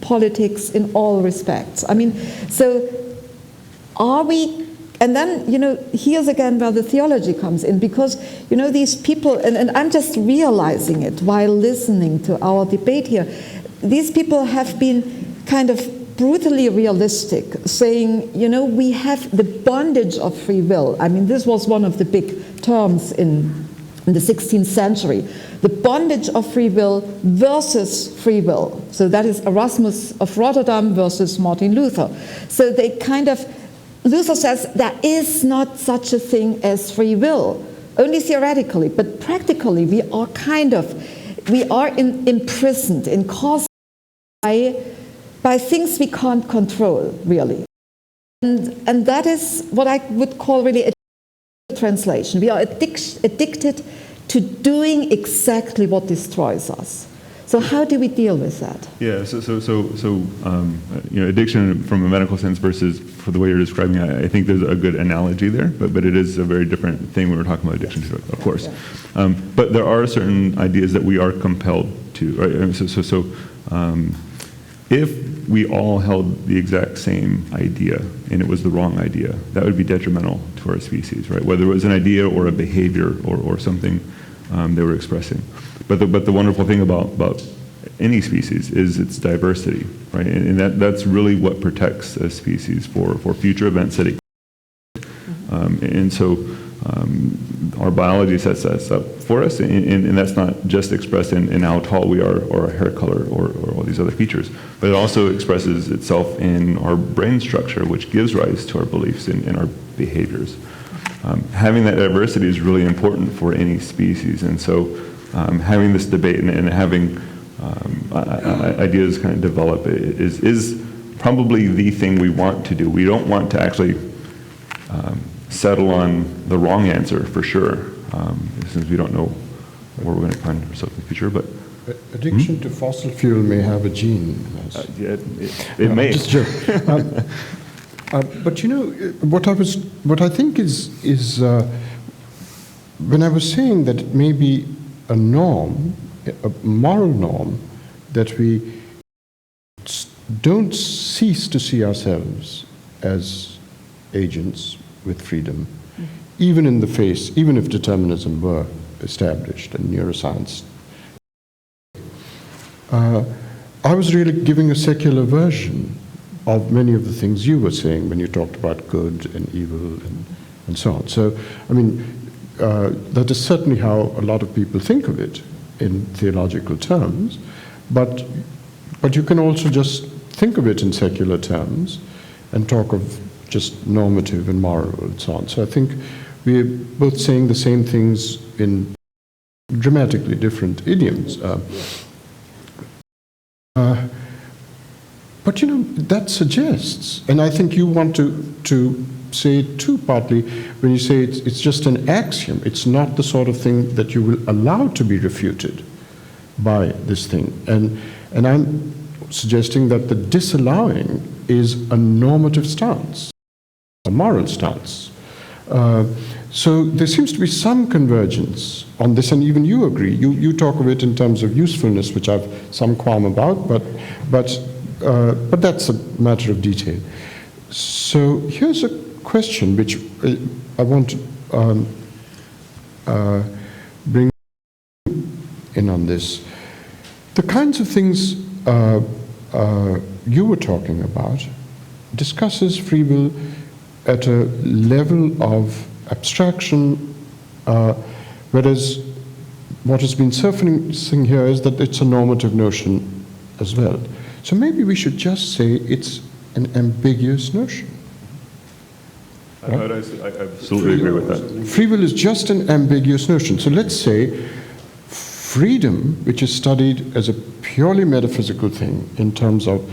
politics, in all respects. I mean, so are we? And then, here's again where the theology comes in, because, these people, and I'm just realizing it while listening to our debate here, these people have been kind of brutally realistic, saying, we have the bondage of free will. I mean, this was one of the big terms in the 16th century. The bondage of free will versus free will. So that is Erasmus of Rotterdam versus Martin Luther. So they Luther says there is not such a thing as free will, only theoretically, but practically we are imprisoned in cause by things we can't control, really. And that is what I would call really a translation. We are addicted to doing exactly what destroys us. So how do we deal with that? Yeah, addiction from a medical sense versus for the way you're describing it, I think there's a good analogy there, but it is a very different thing when we're talking about addiction to it, of course. But there are certain ideas that we are compelled to, right? If we all held the exact same idea and it was the wrong idea, that would be detrimental to our species, right? Whether it was an idea or a behavior or something they were expressing. But the wonderful thing about any species is its diversity, right? And that's really what protects a species for future events that it. And so our biology sets us up for us, and that's not just expressed in how tall we are or our hair color or all these other features, but it also expresses itself in our brain structure, which gives rise to our beliefs and our behaviors. Having that diversity is really important for any species, and so having this debate and having ideas kind of develop is probably the thing we want to do. We don't want to actually settle on the wrong answer for sure, since we don't know where we're going to find ourselves in the future. But addiction to fossil fuel may have a gene. It may. Just joke. But what I think is when I was saying that it may be a norm, a moral norm, that we don't cease to see ourselves as agents with freedom, even if determinism were established and neuroscience. I was really giving a secular version of many of the things you were saying when you talked about good and evil and so on. So, I mean, that is certainly how a lot of people think of it in theological terms, but you can also just think of it in secular terms and talk of just normative and moral and so on. So I think we're both saying the same things in dramatically different idioms. But that suggests, and I think you want to say it too, partly, when you say it's just an axiom. It's not the sort of thing that you will allow to be refuted by this thing. And I'm suggesting that the disallowing is a normative stance, a moral stance. So there seems to be some convergence on this, and even you agree. You talk of it in terms of usefulness, which I've some qualm about, but that's a matter of detail. So here's a question which I want to bring in on this. The kinds of things you were talking about discusses free will at a level of abstraction, whereas what has been surfacing here is that it's a normative notion as well. So maybe we should just say it's an ambiguous notion. I absolutely agree with that. Free will is just an ambiguous notion. So let's say freedom, which is studied as a purely metaphysical thing in terms of,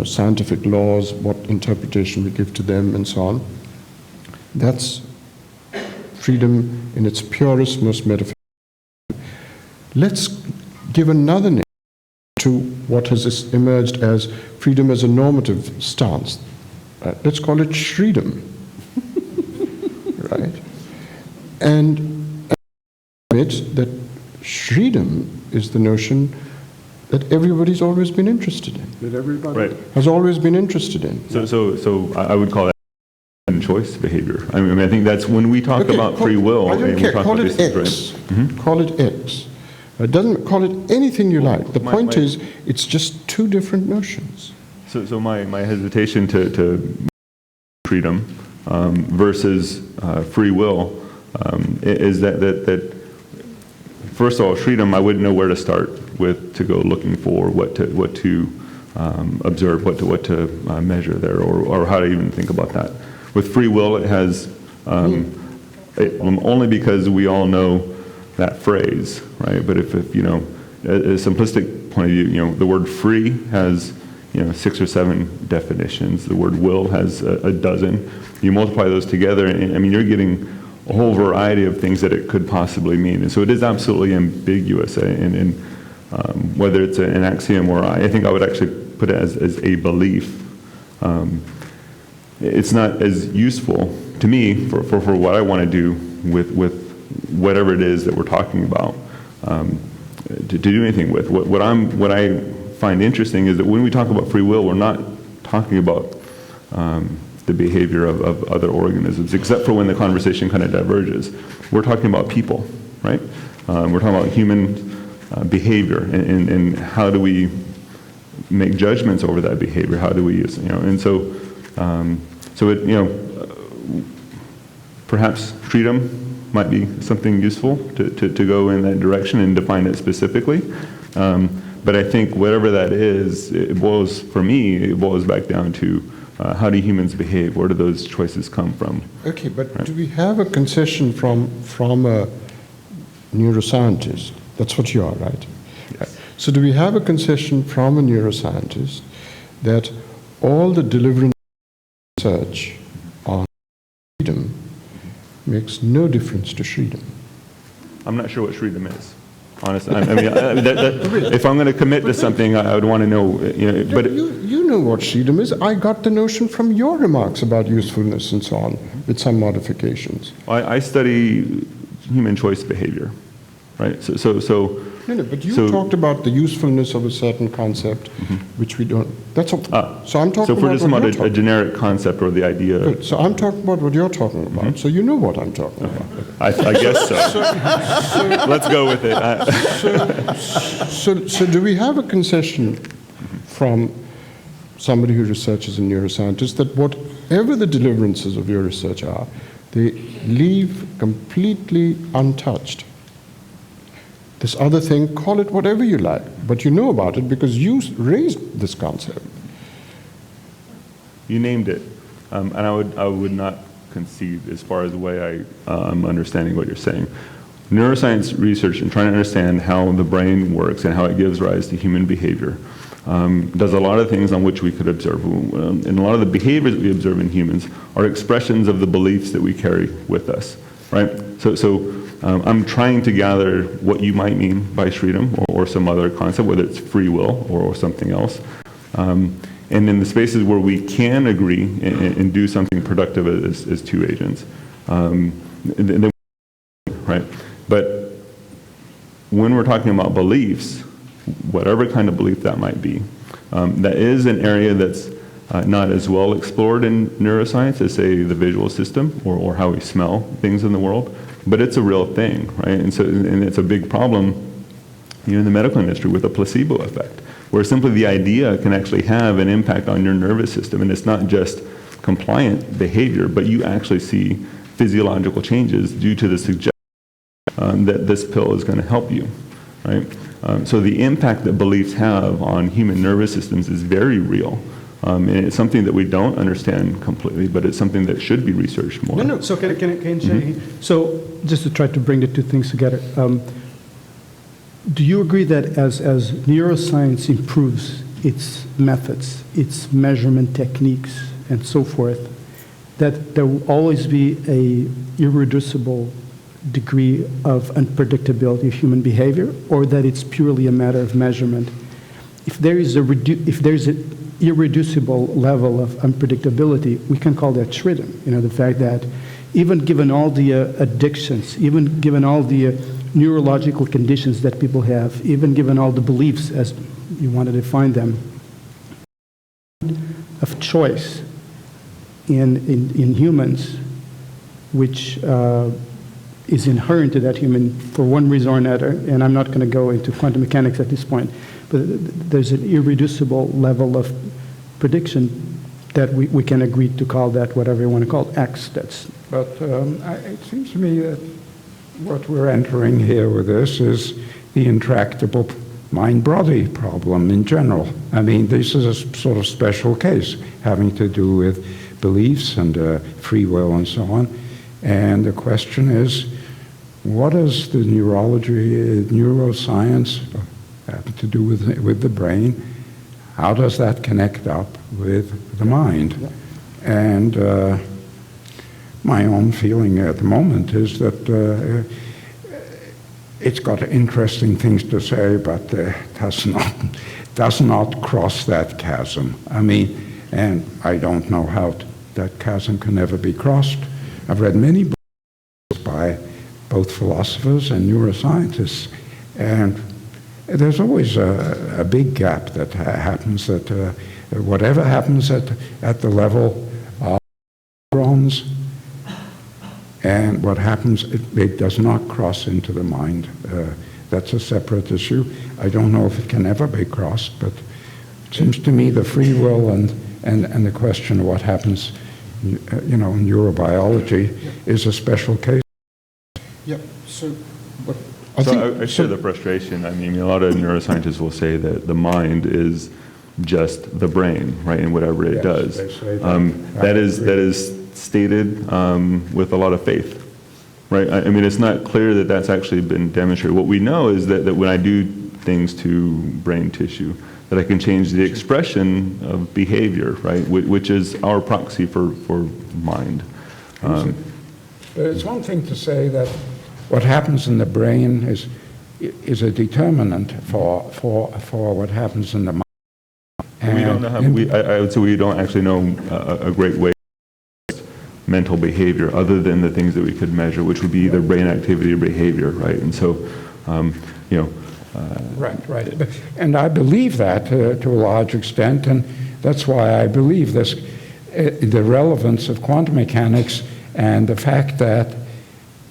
scientific laws, what interpretation we give to them, and so on. That's freedom in its purest, most metaphysical. Let's give another name to what has emerged as freedom as a normative stance. Let's call it Shreedom. Right? And admit that Shreedom is the notion that everybody's always been interested in, that everybody has always been interested in. So I would call that choice behavior. I mean, I think that's when we talk about free will. I don't care. Call it X. Mm-hmm. Call it X. It doesn't call it anything you like. The point is, it's just two different notions. So my hesitation to freedom versus free will is that first of all, freedom, I wouldn't know where to start with to go looking for what to observe, what to measure there, or how to even think about that. With free will, it has only because we all know that phrase, right? But if a simplistic point of view, the word free has 6 or 7 definitions. The word will has a dozen. You multiply those together, and I mean, you're getting a whole variety of things that it could possibly mean. And so it is absolutely ambiguous, and whether it's an axiom or I think I would actually put it as a belief. It's not as useful to me for what I want to do with whatever it is that we're talking about to do anything with. What I find interesting is that when we talk about free will, we're not talking about the behavior of other organisms, except for when the conversation kind of diverges. We're talking about people, right? We're talking about human behavior and how do we make judgments over that behavior? How do we, and so it, perhaps freedom might be something useful to go in that direction and define it specifically. But I think whatever that is, it boils back down to how do humans behave? Where do those choices come from? Okay, but do we have a concession from a neuroscientist? That's what you are, right? Yes. So do we have a concession from a neuroscientist that all the deliverance research on freedom makes no difference to freedom? I'm not sure what freedom is. Honestly, if I'm going to commit to something, I would want to know. But you know what freedom is. I got the notion from your remarks about usefulness and so on, with some modifications. I study human choice behavior, right? So. No, but you talked about the usefulness of a certain concept, which we don't. That's all. So I'm talking. So if we're just about a generic concept or the idea. Good. So I'm talking about what you're talking about. So you know what I'm talking about. I guess so. Let's go with it. So do we have a concession from somebody who researches in neuroscientists that whatever the deliverances of your research are, they leave completely untouched this other thing, call it whatever you like, but you know about it because you raised this concept. You named it, and I would not concede as far as the way I'm understanding what you're saying. Neuroscience research and trying to understand how the brain works and how it gives rise to human behavior does a lot of things on which we could observe. And a lot of the behaviors that we observe in humans are expressions of the beliefs that we carry with us, right? So I'm trying to gather what you might mean by freedom or some other concept, whether it's free will or something else. And in the spaces where we can agree and do something productive as two agents, then, right? But when we're talking about beliefs, whatever kind of belief that might be, that is an area that's not as well explored in neuroscience as, say, the visual system or how we smell things in the world. But it's a real thing, right? And it's a big problem in the medical industry with a placebo effect, where simply the idea can actually have an impact on your nervous system. And it's not just compliant behavior, but you actually see physiological changes due to the suggestion that this pill is going to help you, right? So the impact that beliefs have on human nervous systems is very real. And it's something that we don't understand completely, but it's something that should be researched more. No, no. So can I say, so just to try to bring the two things together, do you agree that as neuroscience improves its methods, its measurement techniques, and so forth, that there will always be a irreducible degree of unpredictability of human behavior, or that it's purely a matter of measurement? If there is an irreducible level of unpredictability, we can call that Schridden. You know, the fact that even given all the addictions, even given all the neurological conditions that people have, even given all the beliefs as you want to define them, of choice in humans, which is inherent to that human for one reason or another, and I'm not going to go into quantum mechanics at this point, but there's an irreducible level of prediction that we can agree to call that whatever you want to call it, X. But it seems to me that what we're entering here with this is the intractable mind-body problem in general. I mean, this is a sort of special case having to do with beliefs and free will and so on. And the question is, what does the neuroscience have to do with the brain? How does that connect up with the mind? And my own feeling at the moment is that it's got interesting things to say, but does not cross that chasm. I mean, and I don't know how that chasm can ever be crossed. I've read many books by both philosophers and neuroscientists, and there's always a big gap that happens, that whatever happens at the level of neurons, and what happens, it does not cross into the mind. That's a separate issue. I don't know if it can ever be crossed, but it seems to me the free will and the question of what happens, in neurobiology is a special case. Yeah, so what I share the frustration. I mean, a lot of neuroscientists will say that the mind is just the brain, right, and whatever it does. They say that. That is stated with a lot of faith, right? I mean, it's not clear that that's actually been demonstrated. What we know is that when I do things to brain tissue, that I can change the expression of behavior, right, which is our proxy for mind. But it's one thing to say that what happens in the brain is a determinant for what happens in the mind. And we don't know how. I would say we don't actually know a great way to mental behavior other than the things that we could measure, which would be either brain activity or behavior, right? And so, Right. And I believe that to a large extent, and that's why I believe this, the relevance of quantum mechanics and the fact that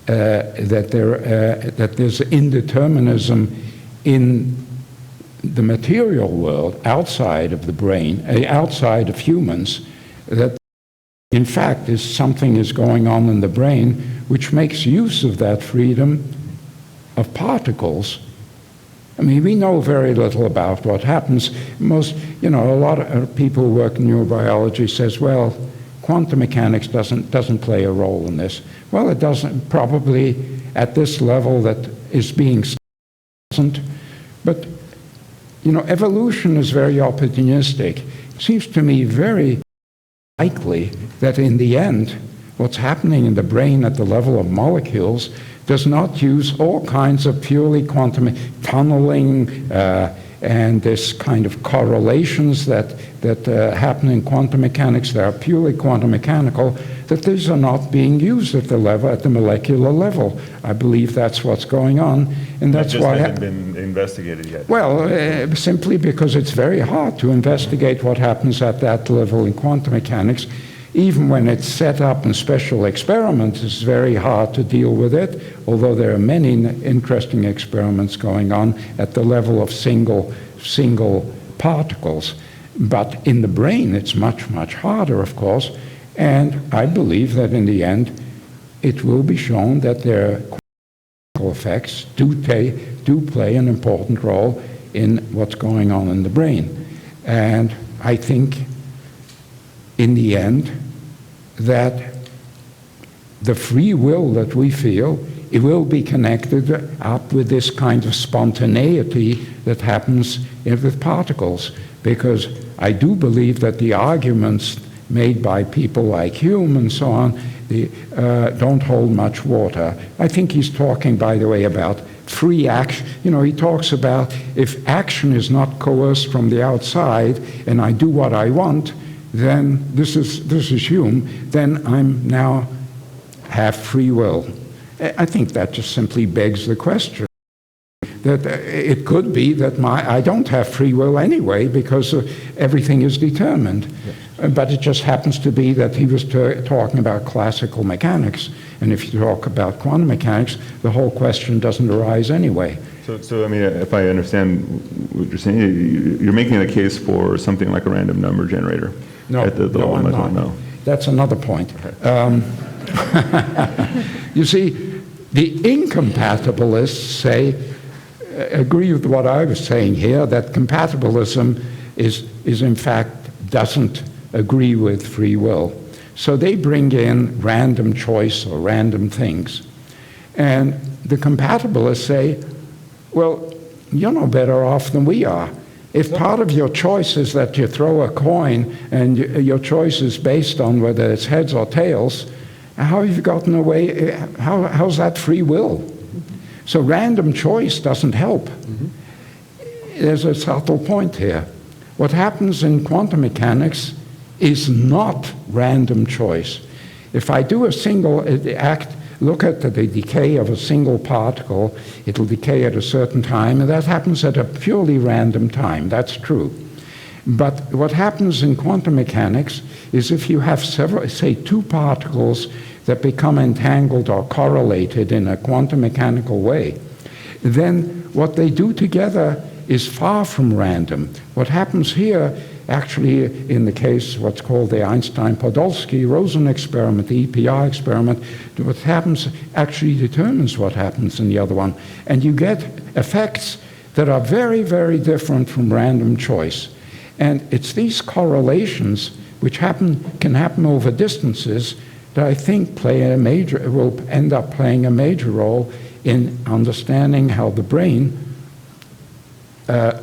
that there's indeterminism in the material world outside of the brain, outside of humans, that in fact something is going on in the brain which makes use of that freedom of particles. I mean, we know very little about what happens. A lot of people who work in neurobiology says, well, quantum mechanics doesn't play a role in this. Well, it doesn't, probably at this level that is being studied, but evolution is very opportunistic. It seems to me very likely that in the end, what's happening in the brain at the level of molecules does not use all kinds of purely quantum tunneling and this kind of correlations that happen in quantum mechanics that are purely quantum mechanical, that these are not being used at the molecular level. I believe that's what's going on, and that's why it hasn't been investigated yet. Well, simply because it's very hard to investigate what happens at that level in quantum mechanics. Even when it's set up in special experiments, it's very hard to deal with it, although there are many interesting experiments going on at the level of single particles. But in the brain, it's much, much harder, of course, and I believe that in the end, it will be shown that their quantum effects do play an important role in what's going on in the brain. And I think in the end, that the free will that we feel, it will be connected up with this kind of spontaneity that happens with particles. Because I do believe that the arguments made by people like Hume and so on, don't hold much water. I think he's talking, by the way, about free action. You know, he talks about if action is not coerced from the outside and I do what I want, then this is Hume, then I'm now have free will. I think that just simply begs the question that it could be that I don't have free will anyway because everything is determined. Yes. But it just happens to be that he was talking about classical mechanics. And if you talk about quantum mechanics, the whole question doesn't arise anyway. So I mean, if I understand what you're saying, you're making a case for something like a random number generator. No, at the no, I'm not. No. That's another point. Okay. You see, the incompatibilists agree with what I was saying here, that compatibilism is in fact doesn't agree with free will. So they bring in random choice or random things. And the compatibilists say, well, you're no better off than we are. If part of your choice is that you throw a coin and your choice is based on whether it's heads or tails, how have you gotten away? How's that free will? So random choice doesn't help. There's a subtle point here. What happens in quantum mechanics is not random choice. If I do a single act, look at the decay of a single particle, it'll decay at a certain time, and that happens at a purely random time. That's true. But what happens in quantum mechanics is if you have several, say, two particles that become entangled or correlated in a quantum mechanical way, then what they do together is far from random. What happens here, actually, in the case what's called the Einstein-Podolsky-Rosen experiment, the EPR experiment, what happens actually determines what happens in the other one. And you get effects that are very, very different from random choice. And it's these correlations which can happen over distances that I think will end up playing a major role in understanding how the brain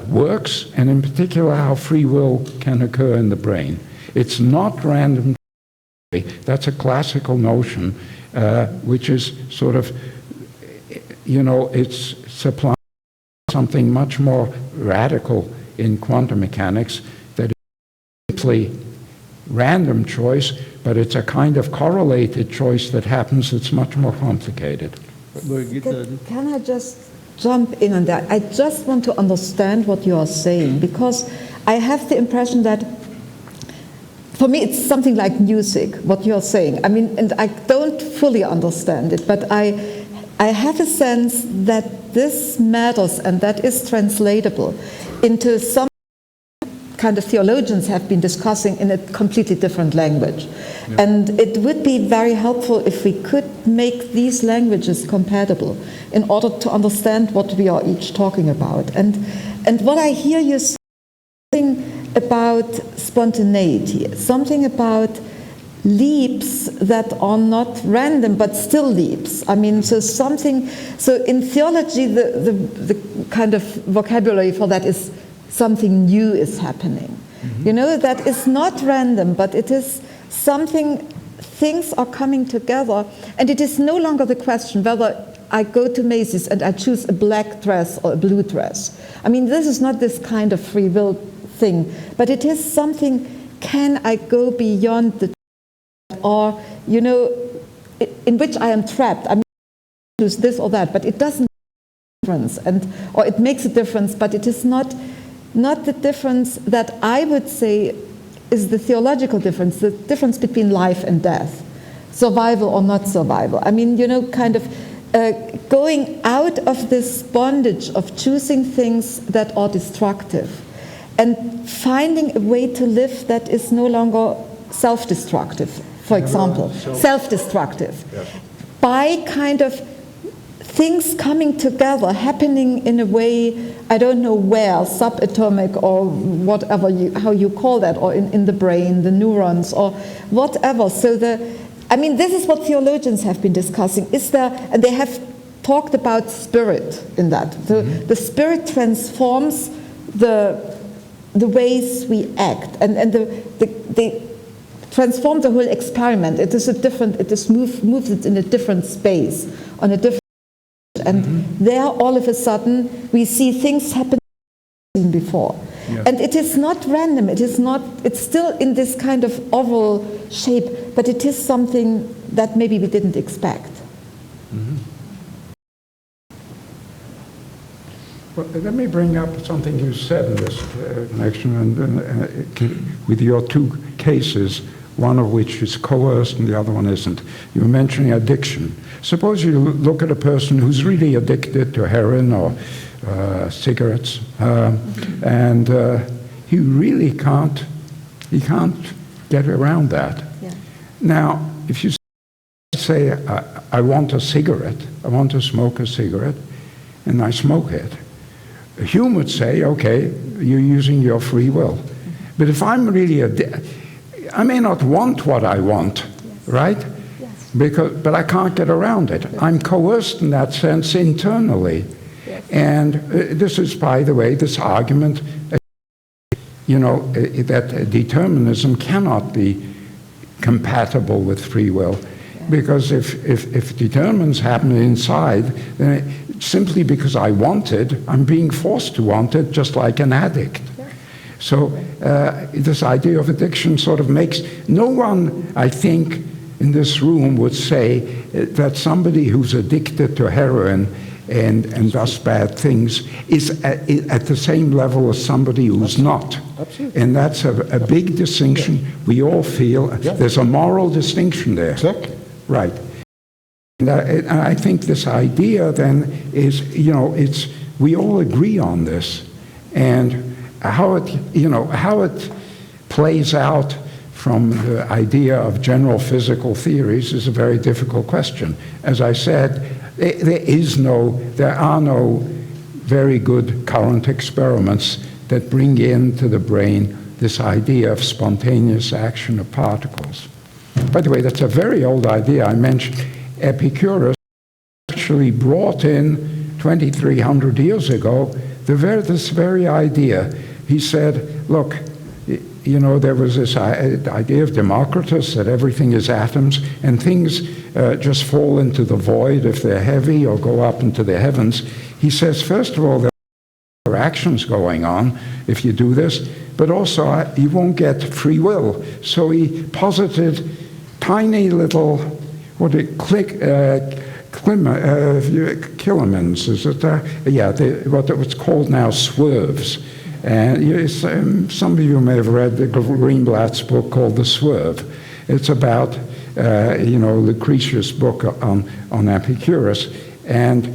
works, and in particular how free will can occur in the brain. It's not random. That's a classical notion, which is sort of, it's supplying something much more radical in quantum mechanics, that is simply random choice, but it's a kind of correlated choice that happens that's much more complicated. Can I just jump in on that? I just want to understand what you are saying, because I have the impression that for me it's something like music, what you're saying. I mean, and I don't fully understand it, but I have a sense that this matters and that is translatable into some kind of theologians have been discussing in a completely different language. Yeah. And it would be very helpful if we could make these languages compatible in order to understand what we are each talking about. And what I hear you saying about spontaneity, something about leaps that are not random but still leaps. I mean, so in theology the kind of vocabulary for that is something new is happening. Mm-hmm. That is not random, but it is something, things are coming together, and it is no longer the question whether I go to Macy's and I choose a black dress or a blue dress. I mean, this is not this kind of free will thing, but it is something, can I go beyond the or, in which I am trapped. I mean, I choose this or that, but it doesn't make a difference, or it makes a difference, but it is not the difference that I would say is the theological difference, the difference between life and death, survival or not survival. I mean, kind of going out of this bondage of choosing things that are destructive and finding a way to live that is no longer self-destructive, for example, self-destructive, yes. By kind of things coming together, happening in a way, I don't know where, subatomic or whatever, how you call that, or in the brain, the neurons, or whatever. So this is what theologians have been discussing. And they have talked about spirit in that. The spirit transforms the ways we act, and they transform the whole experiment. It moves it in a different space, on a different. And there, all of a sudden, we see things happen before. Yes. And it is not random. It's still in this kind of oval shape, but it is something that maybe we didn't expect. Well, let me bring up something you said in this connection, with your two cases, one of which is coerced and the other one isn't. You were mentioning addiction. Suppose you look at a person who's really addicted to heroin or cigarettes, and he really can't get around that. Yeah. Now, if you say, I want a cigarette, I want to smoke a cigarette, and I smoke it, Hume would say, okay, you're using your free will. But if I'm really I may not want what I want, right? But I can't get around it. I'm coerced in that sense internally. And this is, by the way, this argument, that determinism cannot be compatible with free will. Because if determinants happen inside, then simply because I want it, I'm being forced to want it, just like an addict. So this idea of addiction sort of makes, no one, I think, in this room would say that somebody who's addicted to heroin and does bad things is at the same level as somebody who's not. Absolutely. And that's a big distinction. We all feel there's a moral distinction there. Exactly. Right. And I think this idea then is, we all agree on this. And how it plays out from the idea of general physical theories is a very difficult question. As I said, there are no very good current experiments that bring into the brain this idea of spontaneous action of particles. By the way, that's a very old idea. I mentioned Epicurus actually brought in 2,300 years ago this very idea. He said, look, there was this idea of Democritus that everything is atoms, and things just fall into the void if they're heavy or go up into the heavens. He says, first of all, there are actions going on if you do this, but also you won't get free will. So he posited tiny little, kilometers, is it? What's called now swerves. And some of you may have read the Greenblatt's book called The Swerve. It's about, Lucretius' book on Epicurus. And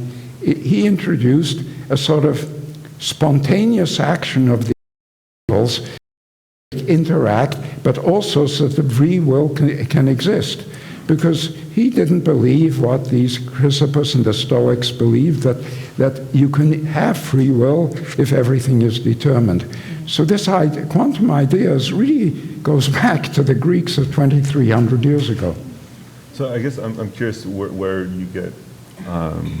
he introduced a sort of spontaneous action of the particles interact, but also so that the free will can exist. Because he didn't believe what these Chrysippus and the Stoics believed, that you can have free will if everything is determined. So this quantum ideas really goes back to the Greeks of 2,300 years ago. So I guess I'm curious where you get,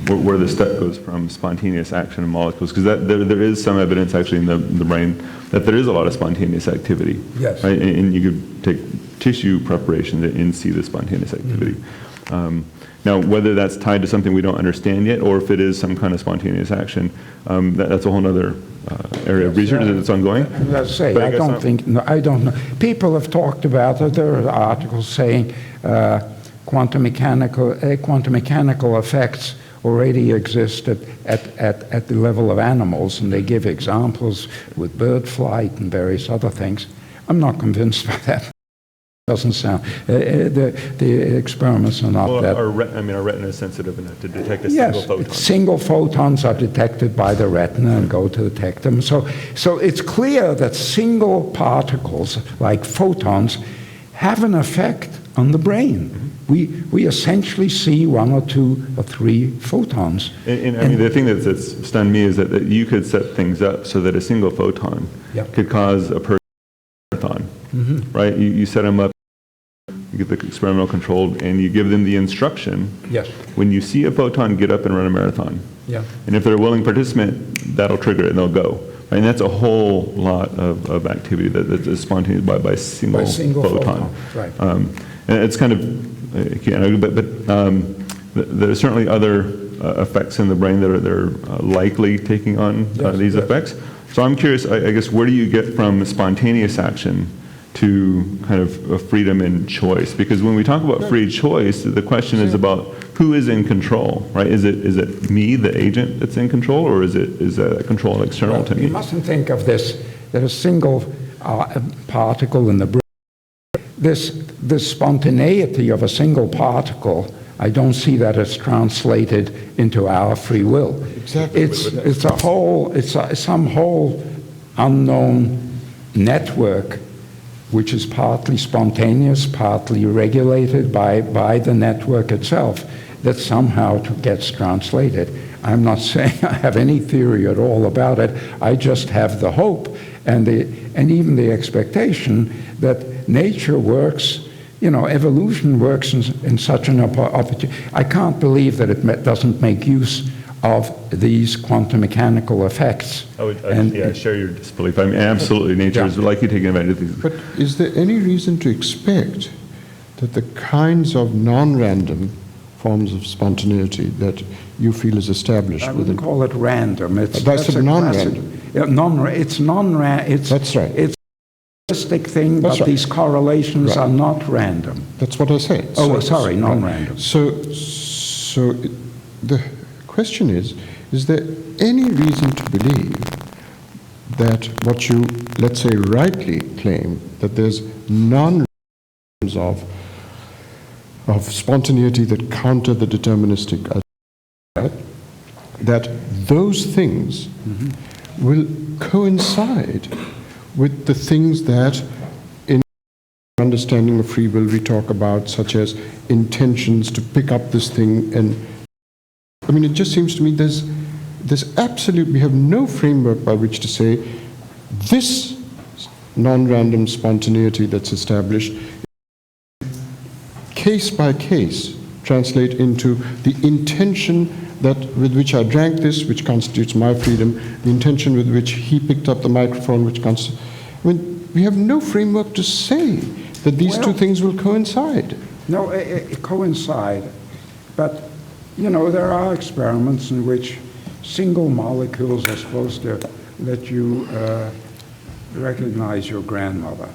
where the step goes from spontaneous action in molecules, because there is some evidence actually in the brain that there is a lot of spontaneous activity. Yes. Right? And you could take tissue preparation and see the spontaneous activity. Now, whether that's tied to something we don't understand yet, or if it is some kind of spontaneous action, that's a whole other area of research that's ongoing. Let's say, I don't know. People have talked about it. There are articles saying quantum mechanical effects already exist at the level of animals, and they give examples with bird flight and various other things. I'm not convinced by that. Doesn't sound. The experiments are not that. Our retina is sensitive enough to detect a single photon. Yes, single photons are detected by the retina and go to detect them. So it's clear that single particles, like photons, have an effect on the brain. We essentially see 1 or 2 or 3 photons. And I mean, the thing that's stunned me is that you could set things up so that a single photon could cause a person to run a marathon, right? You set them up, you get the experimental control, and you give them the instruction. Yes. When you see a photon, get up and run a marathon. Yeah. And if they're a willing participant, that'll trigger it and they'll go. Right? And that's a whole lot of activity that is spontaneous by a single photon. Right. And it's kind of, there are certainly other effects in the brain that are likely taking on these effects. So I'm curious, I guess, where do you get from spontaneous action to kind of freedom and choice? Because when we talk about free choice, the question is about who is in control, right? Is it me, the agent, that's in control, or is that control external to me? You mustn't think of this, that a single particle in the brain, this spontaneity of a single particle, I don't see that as translated into our free will. Exactly. It's some whole unknown network which is partly spontaneous, partly regulated by the network itself, that somehow gets translated. I'm not saying I have any theory at all about it. I just have the hope and even the expectation that nature works, evolution works in such an opportunity. I can't believe that it doesn't make use of these quantum mechanical effects. I share your disbelief. I mean, absolutely, nature is likely taking advantage of these. But is there any reason to expect that the kinds of non-random forms of spontaneity that you feel is established I wouldn't call it random. That's a non-random. It's non-random. That's right. It's a holistic thing, That's but right. these correlations are not random. That's what I say. Sorry, non-random. So the question is there any reason to believe that what you, let's say, rightly claim, that there's non-randoms of spontaneity that counter the deterministic, that those things will coincide with the things that in understanding of free will we talk about, such as intentions to pick up this thing? And I mean, it just seems to me there's absolutely, we have no framework by which to say this non-random spontaneity that's established, case by case, translate into the intention that with which I drank this, which constitutes my freedom, the intention with which he picked up the microphone, which constitutes. I mean, we have no framework to say that these two things will coincide. No, it coincide, but there are experiments in which single molecules are supposed to let you recognize your grandmother.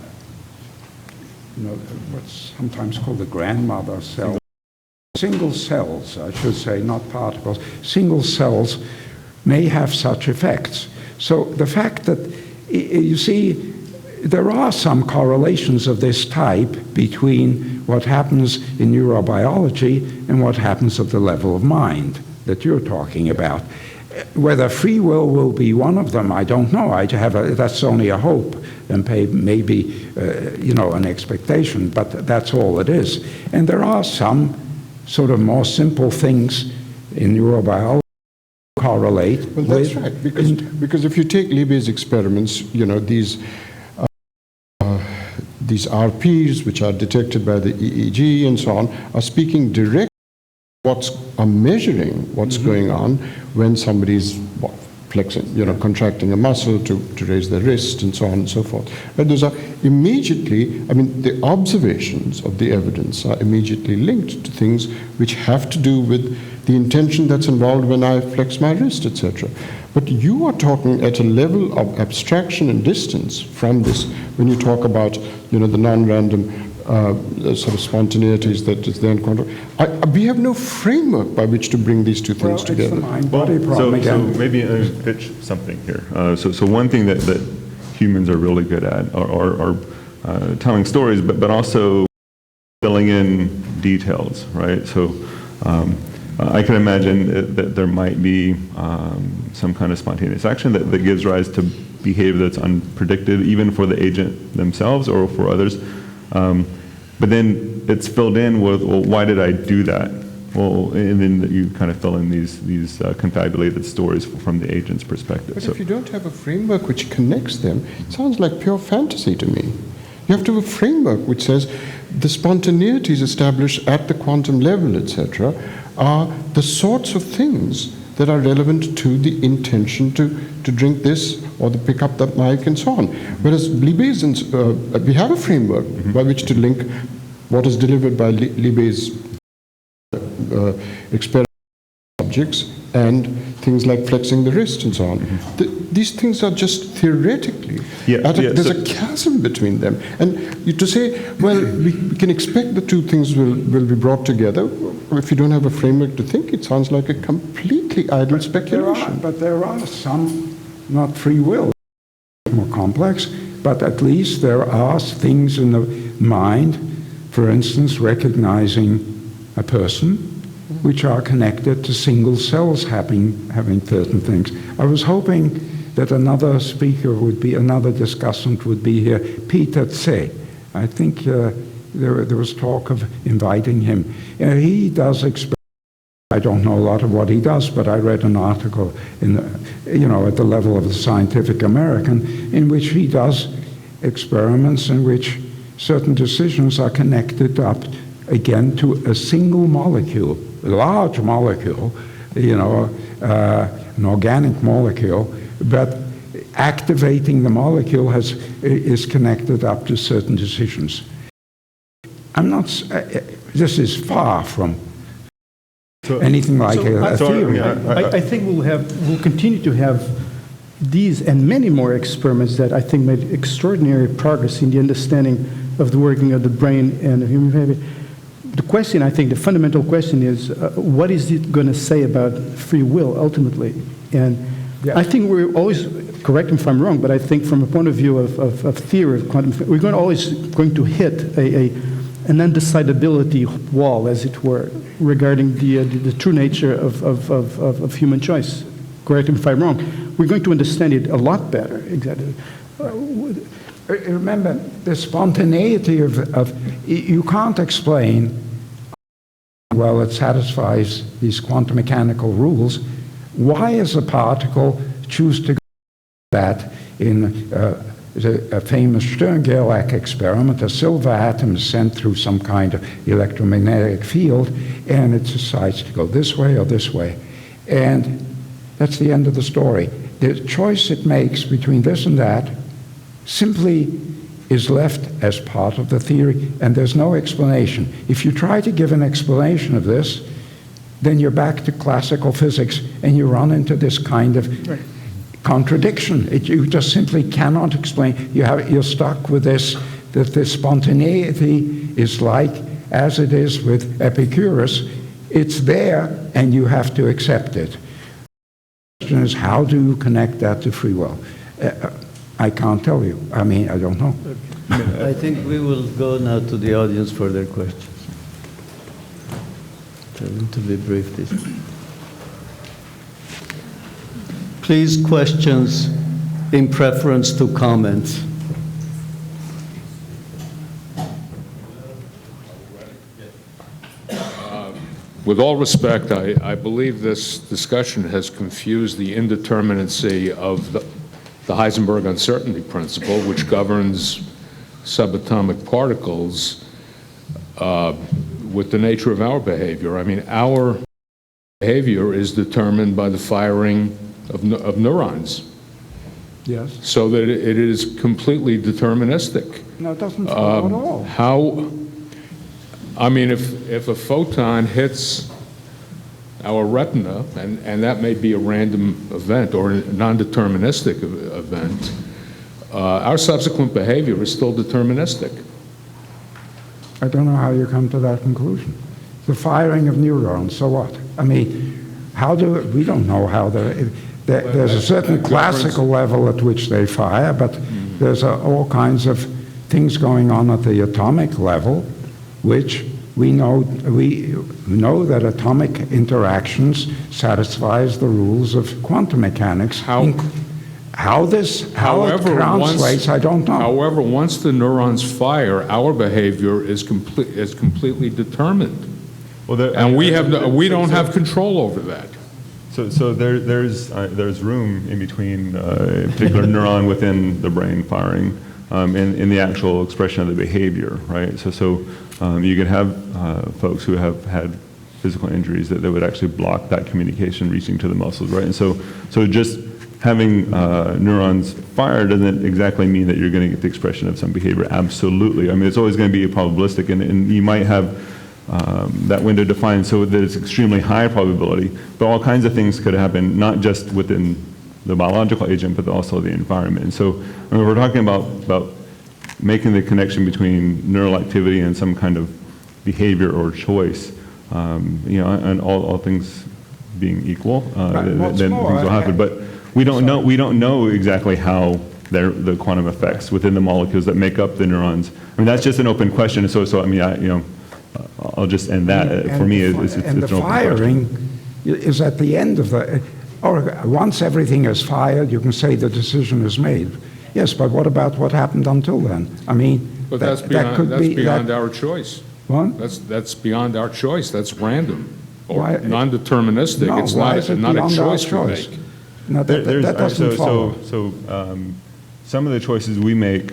What's sometimes called the grandmother cell. Single cells, I should say, not particles. Single cells may have such effects. So the fact that, you see, there are some correlations of this type between what happens in neurobiology and what happens at the level of mind that you're talking about. Whether free will be one of them, I don't know. That's only a hope and maybe an expectation, but that's all it is. And there are some sort of more simple things in neurobiology correlate. Well, that's right, because if you take Libby's experiments, these RPs, which are detected by the EEG and so on, are speaking directly are measuring what's going on when somebody's flexing, contracting a muscle to raise their wrist and so on and so forth. But those are immediately, the observations of the evidence are immediately linked to things which have to do with the intention that's involved when I flex my wrist, etc. But you are talking at a level of abstraction and distance from this when you talk about, the non-random sort of spontaneities that is then controlled. We have no framework by which to bring these two things together. It's the mind-body problem again. So maybe I pitch something here. So one thing that humans are really good at are telling stories, but also filling in details, right? So I can imagine that there might be some kind of spontaneous action that gives rise to behavior that's unpredicted, even for the agent themselves or for others. But then it's filled in with, well, why did I do that? Well, and then you kind of fill in these confabulated stories from the agent's perspective. But if you don't have a framework which connects them, it sounds like pure fantasy to me. You have to have a framework which says the spontaneities established at the quantum level, etc., are the sorts of things that are relevant to the intention to drink this or to pick up that mic and so on. Whereas Libé's, we have a framework by which to link what is delivered by Libé's experimental objects and things like flexing the wrist and so on. These things are just theoretically. There's a chasm between them. And to say, well, we can expect the two things will be brought together, if you don't have a framework to think, it sounds like a completely idle speculation. But there are some, not free will, more complex, but at least there are things in the mind, for instance, recognizing a person, which are connected to single cells having certain things. I was hoping that another speaker would be, another discussant would be here, Peter Tse. I think there was talk of inviting him. He does experiments. I don't know a lot of what he does, but I read an article in at the level of the Scientific American in which he does experiments in which certain decisions are connected up again to a single molecule, a large molecule, an organic molecule, but activating the molecule is connected up to certain decisions. This is far from anything like a theory. I think we'll continue to have these and many more experiments that I think made extraordinary progress in the understanding of the working of the brain and the human behavior. The question, I think, the fundamental question is, what is it going to say about free will ultimately? And I think we're always, correct me if I'm wrong, but I think from a point of view of theory of quantum, we're always going to hit an undecidability wall, as it were, regarding the true nature of human choice. Correct me if I'm wrong. We're going to understand it a lot better. Exactly. Remember, the spontaneity of you can't explain, well, it satisfies these quantum mechanical rules. Why does a particle choose to go that in a famous Stern-Gerlach experiment? A silver atom is sent through some kind of electromagnetic field, and it decides to go this way or this way. And that's the end of the story. The choice it makes between this and that simply is left as part of the theory, and there's no explanation. If you try to give an explanation of this, then you're back to classical physics, and you run into this kind of contradiction. You just simply cannot explain. You're stuck with this, that the spontaneity is like, as it is with Epicurus, it's there, and you have to accept it. The question is, how do you connect that to free will? I can't tell you. I mean, I don't know. I think we will go now to the audience for their questions. Trying to be brief this time. Please, questions in preference to comments. With all respect, I believe this discussion has confused the indeterminacy of the Heisenberg uncertainty principle, which governs subatomic particles, with the nature of our behavior. I mean, our behavior is determined by the firing of neurons. Yes. So that it is completely deterministic. No, it doesn't follow at all. I mean, if a photon hits our retina, and that may be a random event or a non-deterministic event, our subsequent behavior is still deterministic. I don't know how you come to that conclusion. The firing of neurons, so what? I mean, we don't know how there's a certain classical level at which they fire, but there's all kinds of things going on at the atomic level, which we know that atomic interactions satisfies the rules of quantum mechanics. How How it translates, I don't know. However, once the neurons fire, our behavior is completely determined. Well, And we don't have control over that. So there's room in between a particular neuron within the brain firing in the actual expression of the behavior, right? So you can have folks who have had physical injuries that would actually block that communication reaching to the muscles, right? And so just having neurons fire doesn't exactly mean that you're going to get the expression of some behavior. Absolutely. I mean, it's always going to be probabilistic, and you might have that window defined so that it's extremely high probability, but all kinds of things could happen, not just within the biological agent, but also the environment. And so when we're talking about making the connection between neural activity and some kind of behavior or choice, and all things being equal, then things will happen. But we don't know exactly how the quantum effects within the molecules that make up the neurons. I mean, that's just an open question. So I mean, I'll just end that. For me, it's an open question. Firing is at the end of or once everything is fired, you can say the decision is made. Yes, but what about what happened until then? I mean, but that's beyond our choice. What? That's beyond our choice. That's random or Why? Non-deterministic. No, it's why is it not a beyond our choice we make. No, that doesn't follow. So some of the choices we make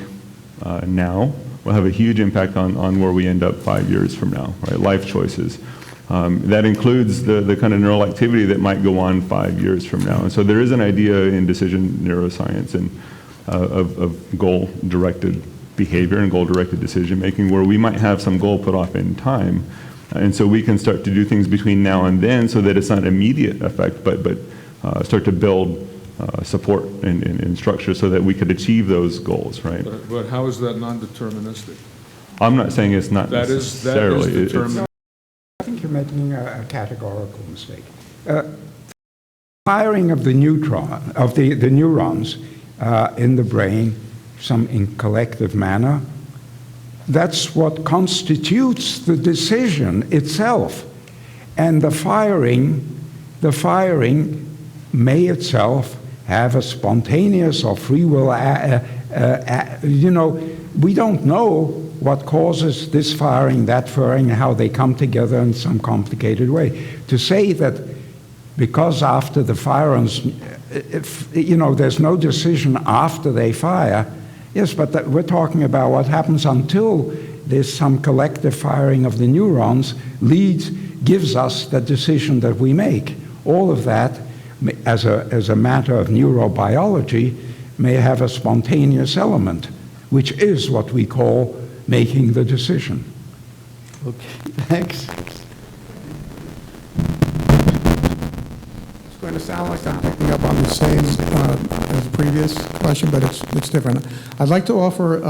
now will have a huge impact on where we end up 5 years from now, right? Life choices. That includes the kind of neural activity that might go on 5 years from now. And so there is an idea in decision neuroscience and of goal-directed behavior and goal-directed decision-making where we might have some goal put off in time. And so we can start to do things between now and then so that it's not immediate effect, but start to build support and structure so that we could achieve those goals, right? But how is that non-deterministic? I'm not saying it's not That is necessarily. determined. I think you're making a categorical mistake. Firing of the the neurons in the brain, some in collective manner, that's what constitutes the decision itself. And the firing may itself have a spontaneous or free will. We don't know what causes this firing, that firing, how they come together in some complicated way. To say that because after the firings, there's no decision after they fire, yes, but we're talking about what happens until there's some collective firing of the neurons gives us the decision that we make. All of that, as a matter of neurobiology, may have a spontaneous element, which is what we call making the decision. Okay, thanks. It's going to sound like I'm picking up on the same as the previous question, but it's different. I'd like to offer,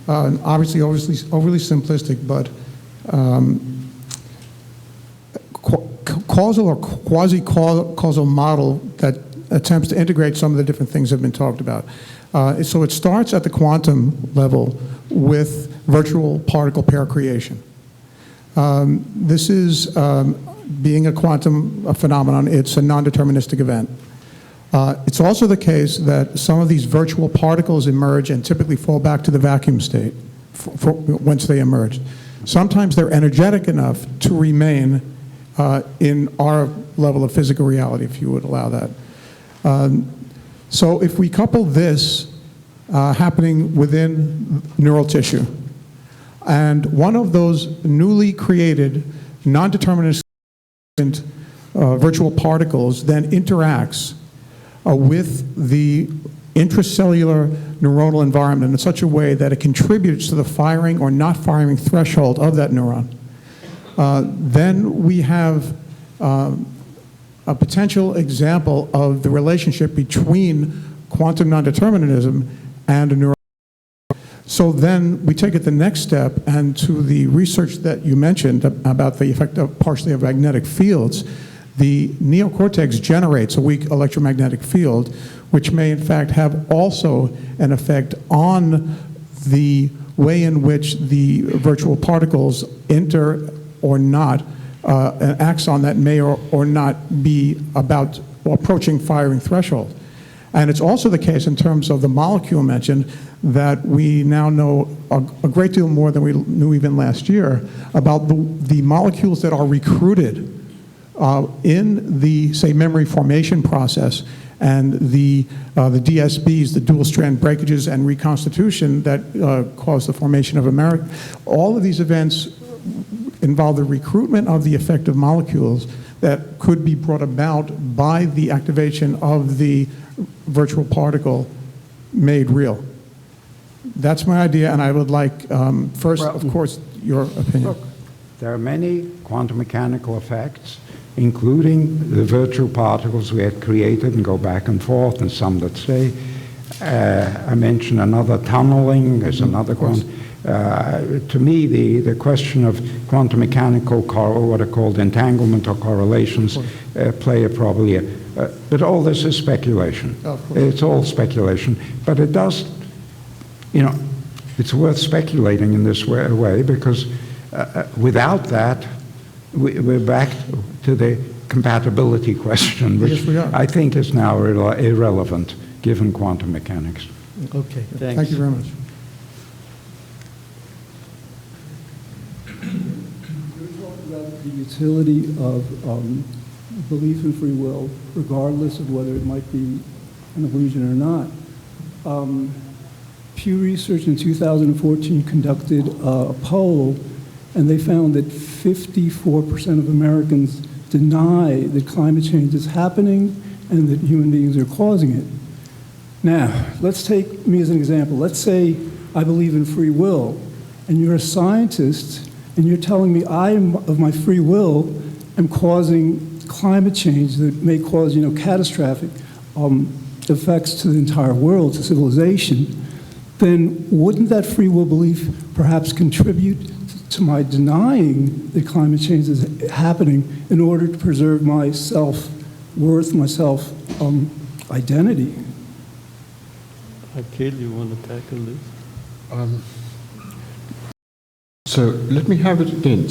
obviously overly simplistic, but causal or quasi-causal model that attempts to integrate some of the different things that have been talked about. So it starts at the quantum level with virtual particle pair creation. This is, being a quantum phenomenon, it's a non-deterministic event. It's also the case that some of these virtual particles emerge and typically fall back to the vacuum state once they emerge. Sometimes they're energetic enough to remain in our level of physical reality, if you would allow that. So if we couple this happening within neural tissue, and one of those newly created non-deterministic virtual particles then interacts with the intracellular neuronal environment in such a way that it contributes to the firing or not firing threshold of that neuron, then we have a potential example of the relationship between quantum non-determinism and a neural. So then we take it the next step, and to the research that you mentioned about the effect of partially of magnetic fields, the neocortex generates a weak electromagnetic field, which may in fact have also an effect on the way in which the virtual particles enter or not, an axon that may or not be about approaching firing threshold. And it's also the case in terms of the molecule mentioned that we now know a great deal more than we knew even last year about the molecules that are recruited in the, say, memory formation process and the DSBs, the dual strand breakages and reconstitution that cause the formation of America. All of these events involve the recruitment of the effective molecules that could be brought about by the activation of the virtual particle made real. That's my idea, and I would like, first, of course, your opinion. Look, there are many quantum mechanical effects, including the virtual particles we had created and go back and forth, and some that stay. I mentioned another tunneling, there's another one. To me, the question of quantum mechanical, what are called entanglement or correlations, play but all this is speculation. It's all speculation. But it does, it's worth speculating in this way because without that, we're back to the compatibility question, which I think is now irrelevant given quantum mechanics. Okay, thanks. Thank you very much. The utility of belief in free will, regardless of whether it might be an illusion or not. Pew Research in 2014 conducted a poll, and they found that 54% of Americans deny that climate change is happening and that human beings are causing it. Now, let's take me as an example. Let's say I believe in free will, and you're a scientist, and you're telling me I am, of my free will, am causing climate change that may cause, catastrophic effects to the entire world, to civilization, then wouldn't that free will belief perhaps contribute to my denying that climate change is happening in order to preserve my self-worth, my self-identity? Akil, you want to tackle this? So let me have it again.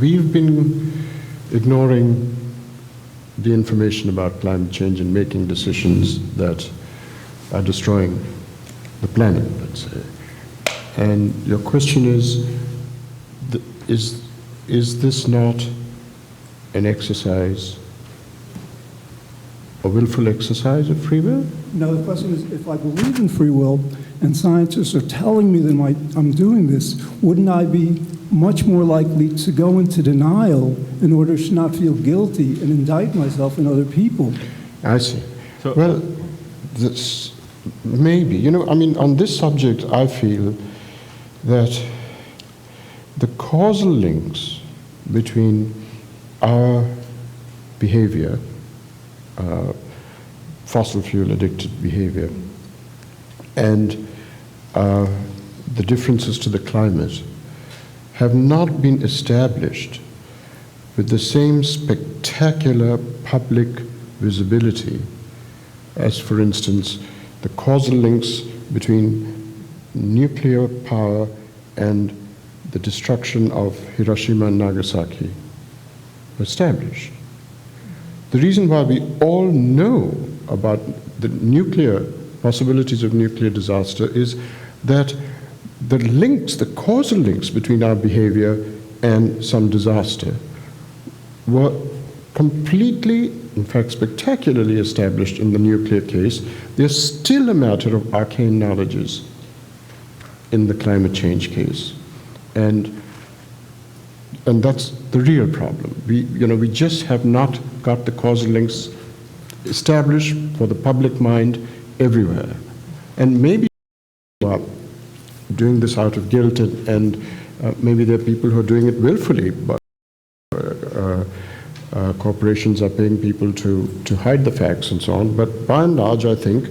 We've been ignoring the information about climate change and making decisions that are destroying the planet, let's say. And your question is this not an exercise, a willful exercise of free will? No, the question is, if I believe in free will and scientists are telling me that I'm doing this, wouldn't I be much more likely to go into denial in order to not feel guilty and indict myself and other people? I see. Well, this, maybe. On this subject, I feel that the causal links between our behavior, fossil fuel addicted behavior, and the differences to the climate have not been established with the same spectacular public visibility as, for instance, the causal links between nuclear power and the destruction of Hiroshima and Nagasaki were established. The reason why we all know about the possibilities of nuclear disaster is that the links, the causal links between our behavior and some disaster were completely, in fact, spectacularly established in the nuclear case. They're still a matter of arcane knowledges in the climate change case. And that's the real problem. We just have not got the causal links established for the public mind everywhere. And maybe doing this out of guilt, and maybe there are people who are doing it willfully, but corporations are paying people to hide the facts and so on. But by and large, I think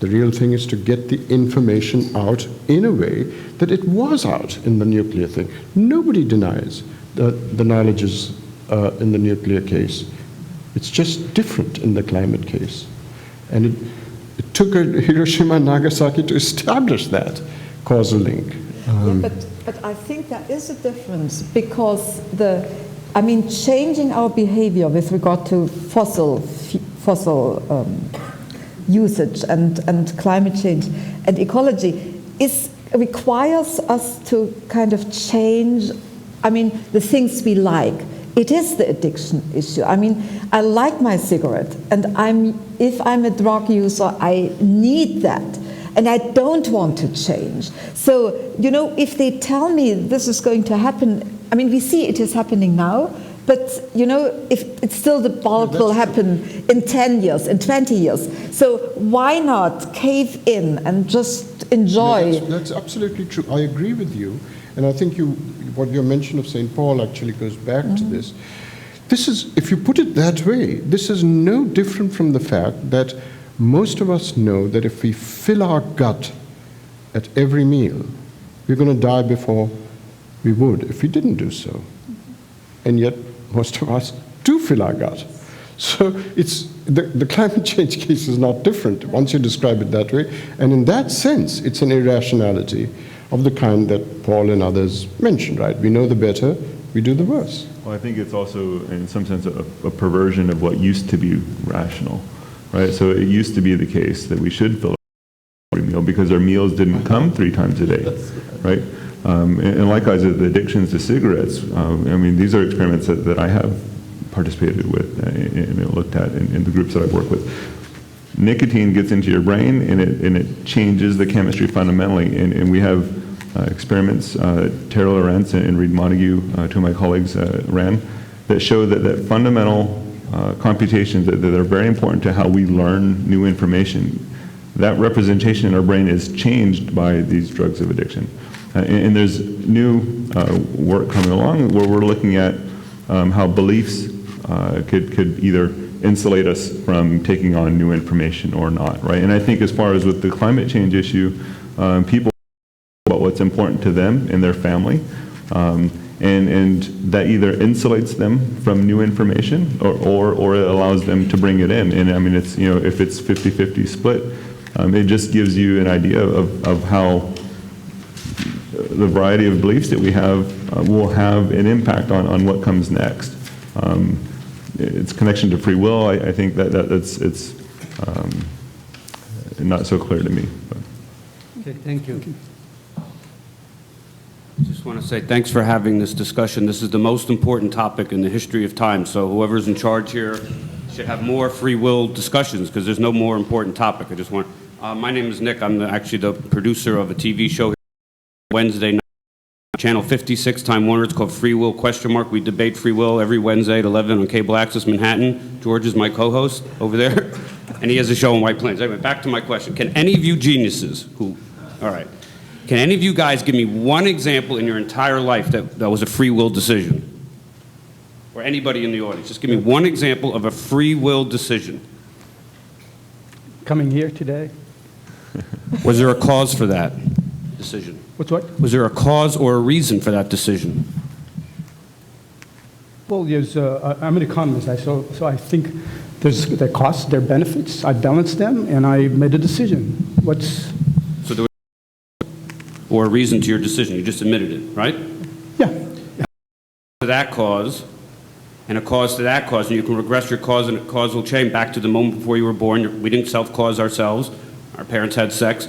the real thing is to get the information out in a way that it was out in the nuclear thing. Nobody denies the knowledges in the nuclear case. It's just different in the climate case. And it took Hiroshima and Nagasaki to establish that causal link. But I think there is a difference because changing our behavior with regard to fossil usage and climate change and ecology requires us to kind of change, I mean, the things we like. It is the addiction issue. I mean, I like my cigarette, and if I'm a drug user, I need that, and I don't want to change. So, you know, if they tell me this is going to happen, I mean, we see it is happening now, but, you know, if it's still the bulk will happen in 10 years, in 20 years. So why not cave in and just enjoy? No, that's absolutely true. I agree with you. And I think what your mention of St. Paul actually goes back to this. This is, if you put it that way, this is no different from the fact that most of us know that if we fill our gut at every meal, we're going to die before we would if we didn't do so. And yet, most of us do fill our gut. So it's, the climate change case is not different once you describe it that way. And in that sense, it's an irrationality of the kind that Paul and others mentioned, right? We know the better, we do the worse. Well, I think it's also, in some sense, a perversion of what used to be rational, right? So it used to be the case that we should fill every meal because our meals didn't come 3 times a day, right? And likewise, the addictions to cigarettes, I mean, these are experiments that I have participated with and looked at in the groups that I've worked with. Nicotine gets into your brain and it changes the chemistry fundamentally. And we have experiments, Tara Lorenz and Reed Montague, 2 of my colleagues, ran, that show that fundamental computations that are very important to how we learn new information, that representation in our brain is changed by these drugs of addiction. And there's new work coming along where we're looking at how beliefs could either insulate us from taking on new information or not, right? And I think as far as with the climate change issue, people about what's important to them and their family, and that either insulates them from new information or it allows them to bring it in. And I mean, it's, you know, if it's 50-50 split, it just gives you an idea of how the variety of beliefs that we have will have an impact on what comes next. Its connection to free will, I think it's not so clear to me. But. Okay, thank you. I just want to say thanks for having this discussion. This is the most important topic in the history of time, so whoever's in charge here should have more free will discussions because there's no more important topic. I just want, my name is Nick. I'm actually the producer of a TV show here Wednesday night, channel 56, Time Warner. It's called Free Will ? We debate free will every Wednesday at 11 on Cable Access Manhattan. George is my co-host over there, and he has a show in White Plains. Anyway, back to my question. Can any of you geniuses all right, can any of you guys give me one example in your entire life that was a free will decision? Or anybody in the audience, just give me one example of a free will decision. Coming here today. Was there a cause for that decision? What? Was there a cause or a reason for that decision? Well, there's, I'm an economist, so I think there's their costs, their benefits. I balanced them, and I made a decision. So there was or a reason to your decision. You just admitted it, right? Yeah. To that cause, and a cause to that cause, and you can regress your cause and a causal chain back to the moment before you were born. We didn't self-cause ourselves. Our parents had sex.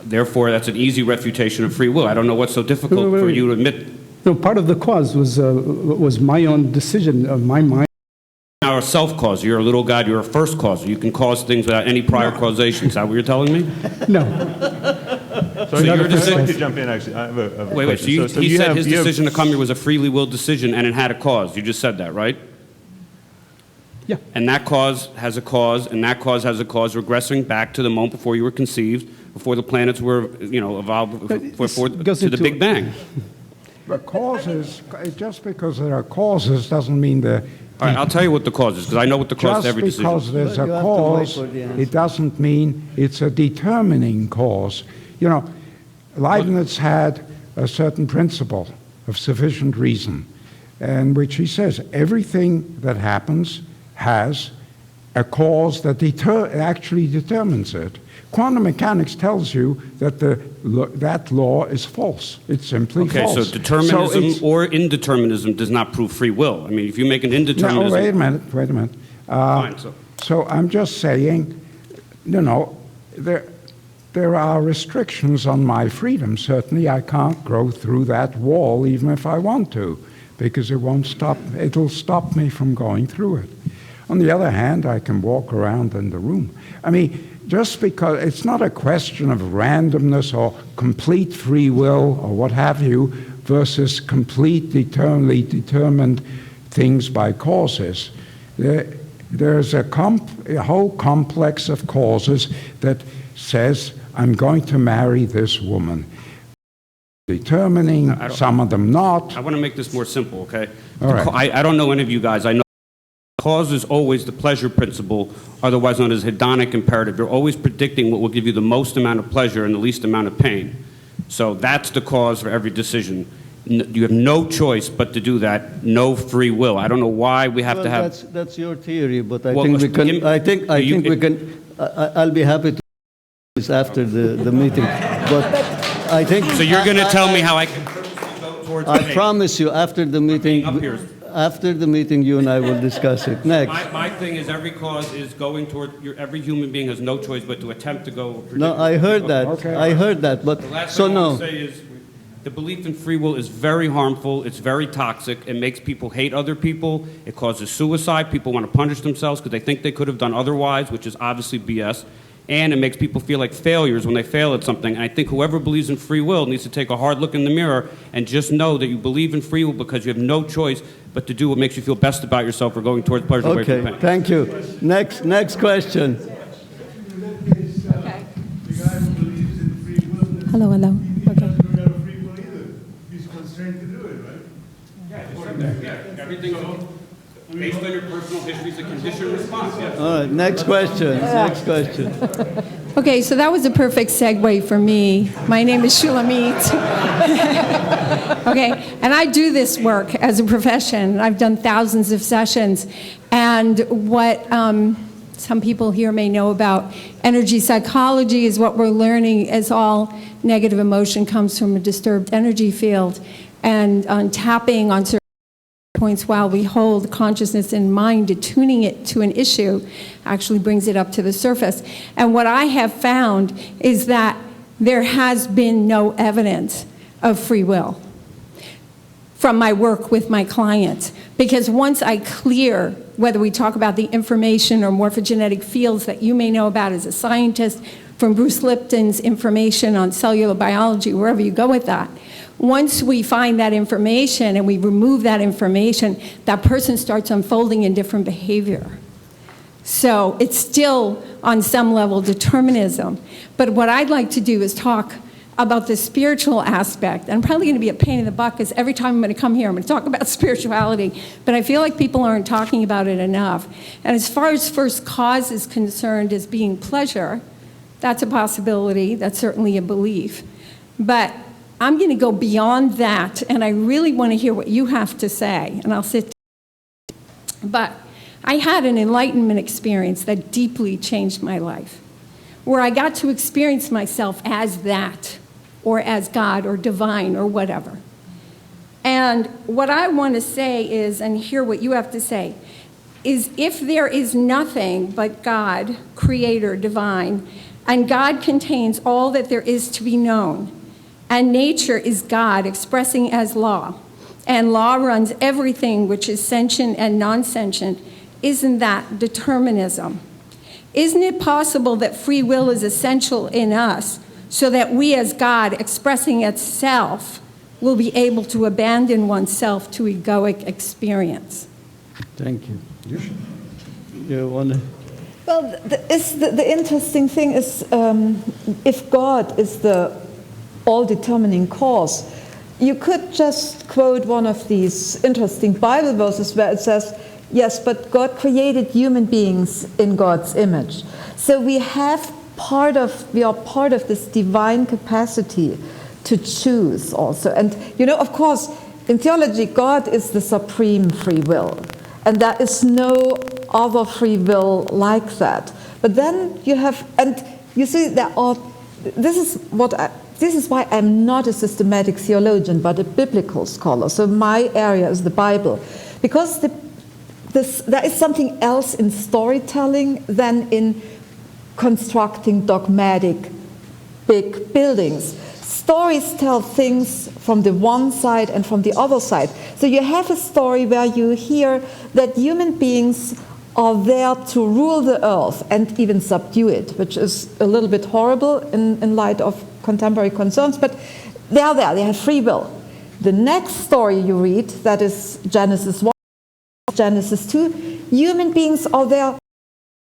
Therefore, that's an easy refutation of free will. I don't know what's so difficult for you to admit. No, part of the cause was my own decision, my mind. You're a self-cause. You're a little God. You're a first cause. You can cause things without any prior causation. Is that what you're telling me? No. So your decision. I'd like to jump in, actually. I have a wait. So he said his decision to come here was a freely willed decision, and it had a cause. You just said that, right? Yeah. And that cause has a cause, and that cause has a cause, regressing back to the moment before you were conceived, before the planets were, evolved to the Big Bang. But causes, just because there are causes doesn't mean they're... All right, I'll tell you what the cause is, because I know what the cause to every decision is. Just because there's a cause, it doesn't mean it's a determining cause. You know, Leibniz had a certain principle of sufficient reason, in which he says everything that happens has a cause that actually determines it. Quantum mechanics tells you that that law is false. It's simply false. Okay, so determinism or indeterminism does not prove free will. I mean, if you make an indeterminism... No, wait a minute. Fine, so I'm just saying, there are restrictions on my freedom. Certainly, I can't go through that wall even if I want to, because it'll stop me from going through it. On the other hand, I can walk around in the room. I mean, just because it's not a question of randomness or complete free will or what have you versus complete, eternally determined things by causes. There's a whole complex of causes that says, I'm going to marry this woman. Determining, some of them not. I want to make this more simple, okay? All right. I don't know any of you guys. I know cause is always the pleasure principle, otherwise known as hedonic imperative. You're always predicting what will give you the most amount of pleasure and the least amount of pain. So that's the cause for every decision. You have no choice but to do that. No free will. I don't know why we have to have. That's your theory, but I think we can. I think we can. I'll be happy to do this after the meeting, but I think. So you're going to tell me how I can purposely go towards. I promise you, after the meeting. After the meeting, you and I will discuss it. Next. My thing is every cause is going toward, every human being has no choice but to attempt to go. No, I heard that. Okay. I heard that, but the last so thing I no. want to say is the belief in free will is very harmful. It's very toxic. It makes people hate other people. It causes suicide. People want to punish themselves because they think they could have done otherwise, which is obviously BS. And it makes people feel like failures when they fail at something. And I think whoever believes in free will needs to take a hard look in the mirror and just know that you believe in free will because you have no choice but to do what makes you feel best about yourself or going towards pleasure away from pain. Thank you. Next question. Okay. Hello. Okay. He's constrained to do it, right? Yeah, everything based on your personal history is a conditioned response. Yes. All right, next question. Next question. Okay, so that was a perfect segue for me. My name is Shulamit. Okay, and I do this work as a profession. I've done thousands of sessions. And what some people here may know about energy psychology is what we're learning is all negative emotion comes from a disturbed energy field. And on tapping on certain points while we hold consciousness in mind, attuning it to an issue actually brings it up to the surface. And what I have found is that there has been no evidence of free will from my work with my clients. Because once I clear, whether we talk about the information or morphogenetic fields that you may know about as a scientist, from Bruce Lipton's information on cellular biology, wherever you go with that, once we find that information and we remove that information, that person starts unfolding in different behavior. So it's still, on some level, determinism. But what I'd like to do is talk about the spiritual aspect. And I'm probably going to be a pain in the butt because every time I'm going to come here, I'm going to talk about spirituality. But I feel like people aren't talking about it enough. And as far as first cause is concerned as being pleasure, that's a possibility. That's certainly a belief. But I'm going to go beyond that, and I really want to hear what you have to say, and I'll sit down. But I had an enlightenment experience that deeply changed my life, where I got to experience myself as that, or as God, or divine, or whatever. And what I want to say is, and hear what you have to say, is if there is nothing but God, creator, divine, and God contains all that there is to be known, and nature is God expressing as law, and law runs everything which is sentient and non-sentient, isn't that determinism? Isn't it possible that free will is essential in us so that we as God expressing itself will be able to abandon oneself to egoic experience? Thank you. You want to? Well, the interesting thing is if God is the all-determining cause, you could just quote one of these interesting Bible verses where it says, yes, but God created human beings in God's image. So we are part of this divine capacity to choose also. And, of course, in theology, God is the supreme free will. And there is no other free will like that. But then you have, and you see, this is why I'm not a systematic theologian, but a biblical scholar. So my area is the Bible. Because there is something else in storytelling than in constructing dogmatic big buildings. Stories tell things from the one side and from the other side. So you have a story where you hear that human beings are there to rule the earth and even subdue it, which is a little bit horrible in light of contemporary concerns, but they are there, they have free will. The next story you read, that is Genesis 1, Genesis 2, human beings are there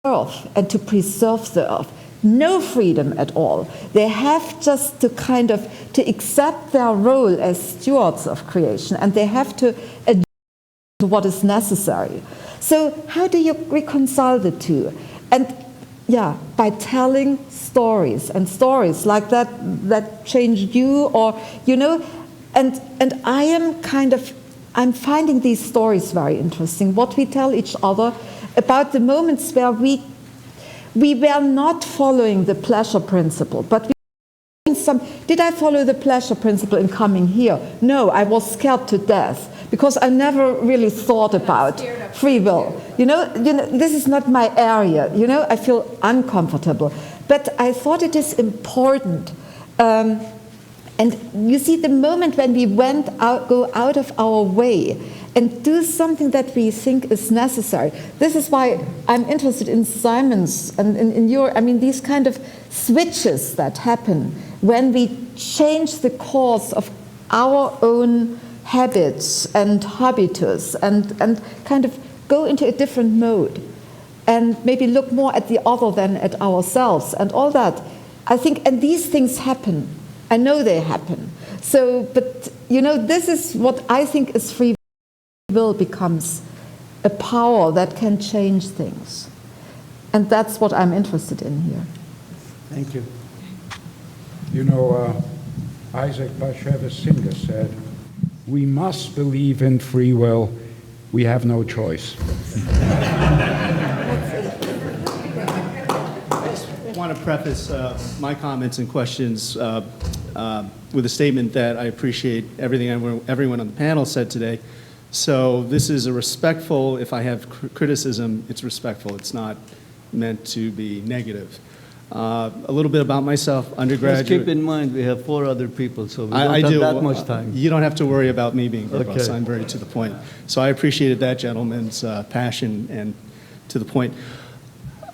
earth and to preserve the earth. No freedom at all. They have just to to accept their role as stewards of creation, and they have to adjust to what is necessary. So how do you reconcile the two? And yeah, by telling stories, and stories like that changed you, or and I'm finding these stories very interesting, what we tell each other about the moments where we were not following the pleasure principle, but did I follow the pleasure principle in coming here? No, I was scared to death because I never really thought about free will. This is not my area. I feel uncomfortable. But I thought it is important. And you see, the moment when we go out of our way and do something that we think is necessary. This is why I'm interested in Simon's and in your, these kind of switches that happen when we change the course of our own habits and habitus and kind of go into a different mode and maybe look more at the other than at ourselves and all that. I think, and these things happen. I know they happen. So, but this is what I think is free will becomes a power that can change things. And that's what I'm interested in here. Thank you. Isaac Bashevis Singer said, "We must believe in free will. We have no choice." I want to preface my comments and questions with a statement that I appreciate everything everyone on the panel said today. So this is a respectful, if I have criticism, it's respectful. It's not meant to be negative. A little bit about myself, undergraduate. Just keep in mind, we have 4 other people, so we don't have that much time. You don't have to worry about me being verbose. Okay. I'm very to the point. So I appreciated that gentleman's passion and to the point.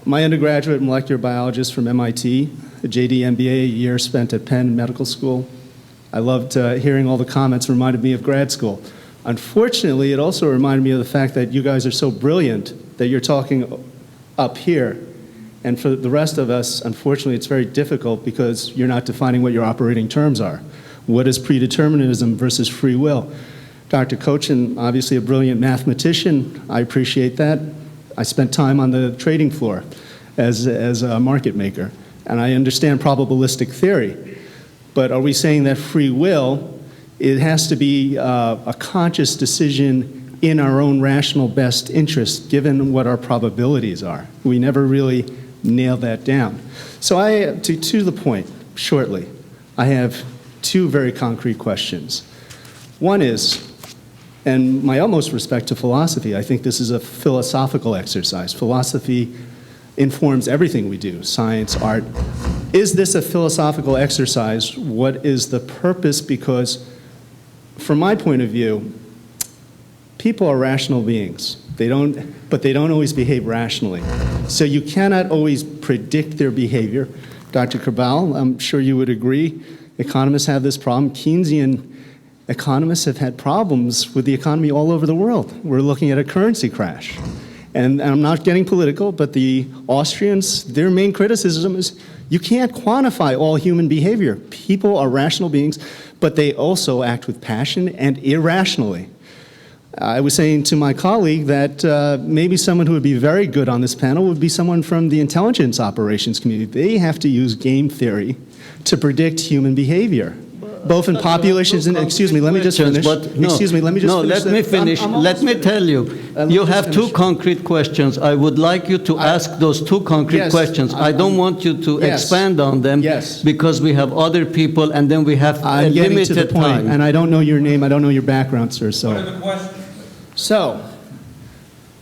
My undergraduate molecular biologist from MIT, a JD MBA, a year spent at Penn Medical School. I loved hearing all the comments, reminded me of grad school. Unfortunately, it also reminded me of the fact that you guys are so brilliant that you're talking up here. And for the rest of us, unfortunately, it's very difficult because you're not defining what your operating terms are. What is predeterminism versus free will? Dr. Cochin, obviously a brilliant mathematician. I appreciate that. I spent time on the trading floor as a market maker, and I understand probabilistic theory. But are we saying that free will, it has to be a conscious decision in our own rational best interest, given what our probabilities are? We never really nail that down. So to the point, shortly, I have 2 very concrete questions. One is, and my utmost respect to philosophy, I think this is a philosophical exercise. Philosophy informs everything we do, science, art. Is this a philosophical exercise? What is the purpose? Because from my point of view, people are rational beings. But they don't always behave rationally. So you cannot always predict their behavior. Dr. Cabal, I'm sure you would agree, economists have this problem. Keynesian economists have had problems with the economy all over the world. We're looking at a currency crash. And I'm not getting political, but the Austrians, their main criticism is you can't quantify all human behavior. People are rational beings, but they also act with passion and irrationally. I was saying to my colleague that maybe someone who would be very good on this panel would be someone from the intelligence operations community. They have to use game theory to predict human behavior, both in populations and, excuse me, let me just finish. Excuse me, let me just finish. Let me finish. Let me tell you, you have 2 concrete questions. I would like you to ask those 2 concrete questions. I don't want you to expand on them because we have other people and then we have a limited time. And I don't know your name, I don't know your background, sir. So. What are the questions? So,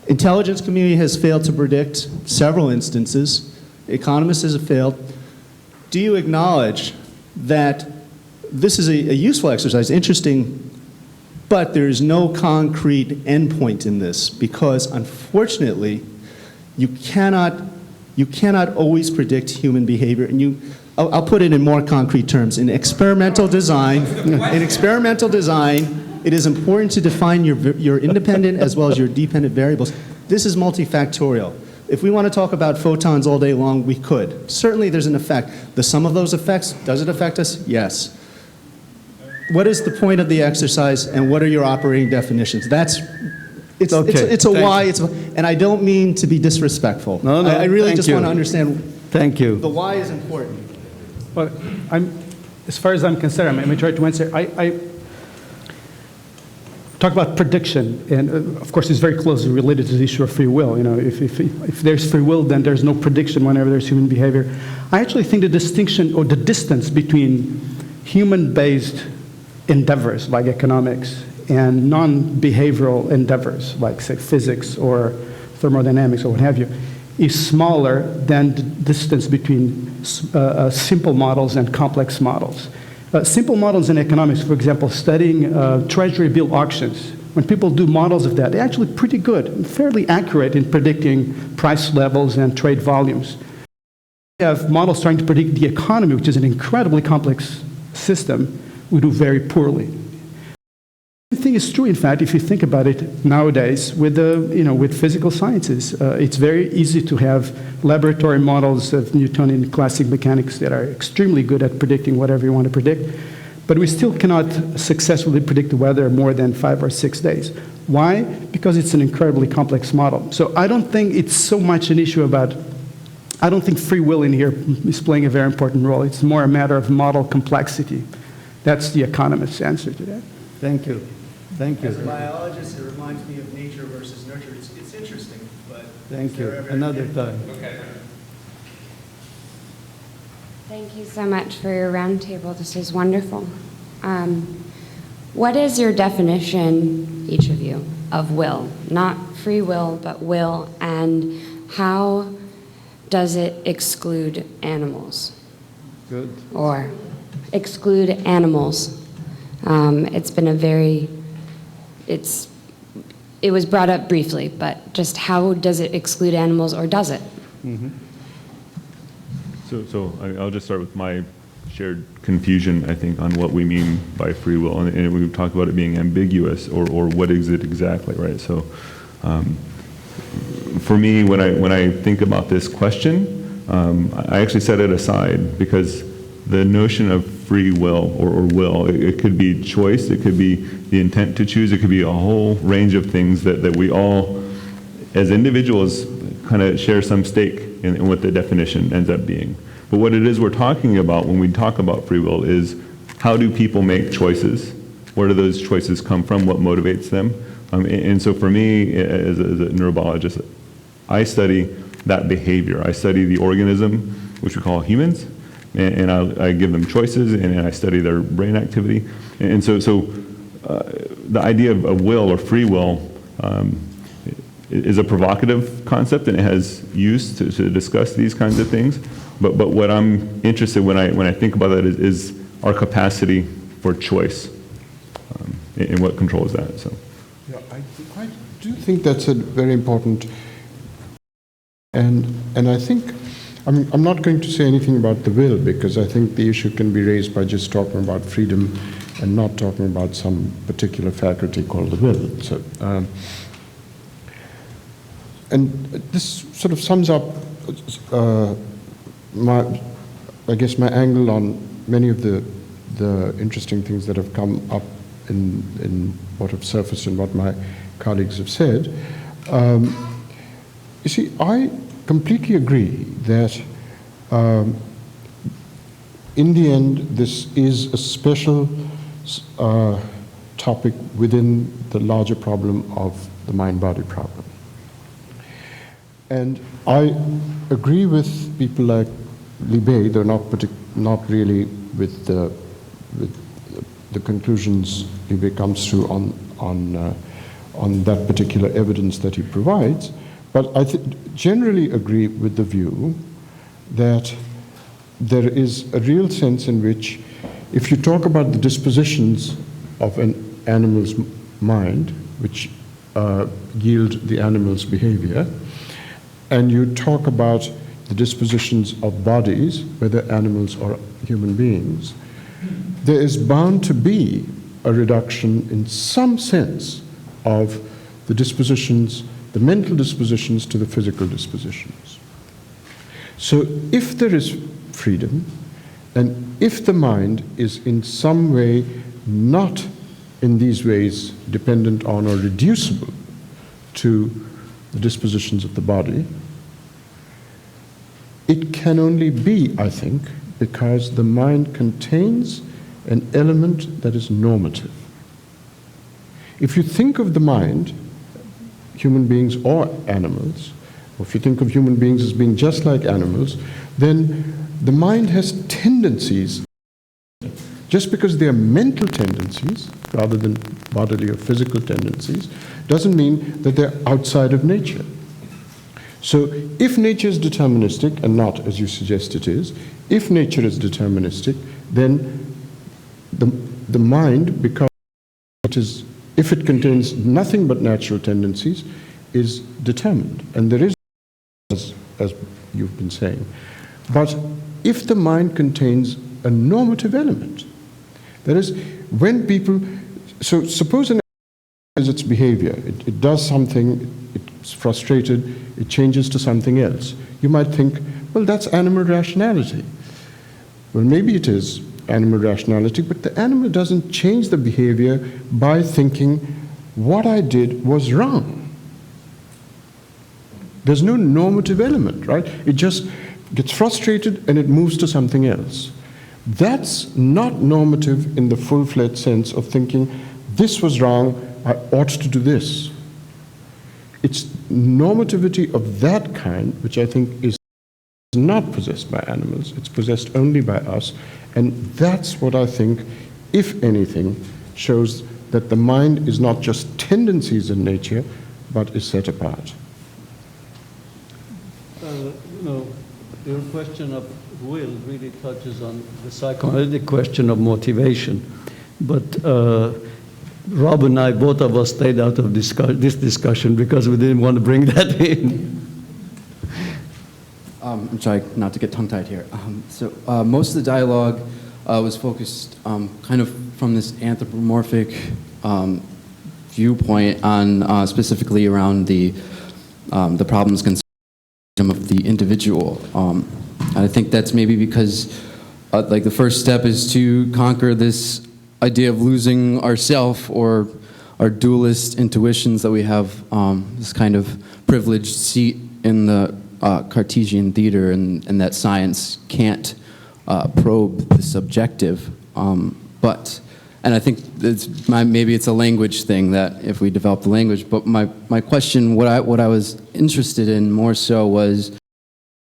intelligence community has failed to predict several instances economists have failed. Do you acknowledge that this is a useful exercise, interesting, but there is no concrete endpoint in this because, unfortunately, you cannot always predict human behavior. And I'll put it in more concrete terms. In experimental design, it is important to define your independent as well as your dependent variables. This is multifactorial. If we want to talk about photons all day long, we could. Certainly there's an effect. The sum of those effects, does it affect us? Yes. What is the point of the exercise, and what are your operating definitions? It's a why, and I don't mean to be disrespectful. No, I really thank just you. want to understand. Thank you. The why is important. Well, as far as I'm concerned, I'm going to try to answer. I talk about prediction, and of course it's very closely related to the issue of free will. You know, if there's free will, then there's no prediction whenever there's human behavior. I actually think the distinction or the distance between human-based endeavors like economics and non-behavioral endeavors like, say, physics or thermodynamics or what have you is smaller than the distance between simple models and complex models. Simple models in economics, for example, studying treasury bill auctions, when people do models of that, they're actually pretty good and fairly accurate in predicting price levels and trade volumes. We have models trying to predict the economy, which is an incredibly complex system. We do very poorly. The thing is true, in fact, if you think about it nowadays with physical sciences. It's very easy to have laboratory models of Newtonian classic mechanics that are extremely good at predicting whatever you want to predict, but we still cannot successfully predict the weather more than 5 or 6 days. Why? Because it's an incredibly complex model. So I don't think it's so much an issue about, I don't think free will in here is playing a very important role. It's more a matter of model complexity. That's the economist's answer to that. Thank you. Thank you. As a biologist, it reminds me of nature versus nurture. It's interesting, but... Thank you. Another time. Okay. Thank you so much for your roundtable. This is wonderful. What is your definition, each of you, of will? Not free will, but will, and how does it exclude animals? Good. Or exclude animals? It's been a very... It was brought up briefly, but just how does it exclude animals, or does it? Mm-hmm. So I'll just start with my shared confusion, I think, on what we mean by free will, and we've talked about it being ambiguous, or what is it exactly, right? So for me, when I think about this question, I actually set it aside because the notion of free will or will, it could be choice, it could be the intent to choose, it could be a whole range of things that we all, as individuals, kind of share some stake in what the definition ends up being. But what it is we're talking about when we talk about free will is how do people make choices? Where do those choices come from? What motivates them? And so for me, as a neurobiologist, I study that behavior. I study the organism, which we call humans, and I give them choices, and I study their brain activity. And so the idea of will or free will is a provocative concept, and it has use to discuss these kinds of things. But what I'm interested when I think about that is our capacity for choice, and what controls that. So, yeah, I do think that's a very important, and I think I'm not going to say anything about the will, because I think the issue can be raised by just talking about freedom and not talking about some particular faculty called the will. So, and this sort of sums up I guess my angle on many of the interesting things that have come up in what have surfaced and what my colleagues have said. You see, I completely agree that in the end, this is a special topic within the larger problem of the mind-body problem. And I agree with people like Libet, though not really with the conclusions Libet comes to on that particular evidence that he provides. But I generally agree with the view that there is a real sense in which, if you talk about the dispositions of an animal's mind, which yield the animal's behavior, and you talk about the dispositions of bodies, whether animals or human beings, there is bound to be a reduction in some sense of the dispositions, the mental dispositions to the physical dispositions. So if there is freedom, and if the mind is in some way not in these ways dependent on or reducible to the dispositions of the body, it can only be, I think, because the mind contains an element that is normative. If you think of the mind, human beings or animals, or if you think of human beings as being just like animals, then the mind has tendencies. Just because they are mental tendencies rather than bodily or physical tendencies doesn't mean that they're outside of nature. So if nature is deterministic, and not as you suggest it is, if nature is deterministic, then the mind becomes, if it contains nothing but natural tendencies, is determined. And there is, as you've been saying. But if the mind contains a normative element, that is, when people, so suppose an animal is its behavior, it does something, it's frustrated, it changes to something else. You might think, well, that's animal rationality. Well, maybe it is animal rationality, but the animal doesn't change the behavior by thinking, what I did was wrong. There's no normative element, right? It just gets frustrated and it moves to something else. That's not normative in the full-fledged sense of thinking, this was wrong, I ought to do this. It's normativity of that kind, which I think is not possessed by animals, it's possessed only by us, and that's what I think, if anything, shows that the mind is not just tendencies in nature, but is set apart. Your question of will really touches on the psychoanalytic question of motivation. But Rob and I, both of us, stayed out of this discussion because we didn't want to bring that in. I'm sorry, not to get tongue-tied here. Most of the dialogue was focused kind of from this anthropomorphic viewpoint on specifically around the problems concerning of the individual. I think that's maybe because like the first step is to conquer this idea of losing ourself or our dualist intuitions that we have this kind of privileged seat in the Cartesian theater, and that science can't probe the subjective. And I think maybe it's a language thing that if we develop the language, but my question, what I was interested in more so was,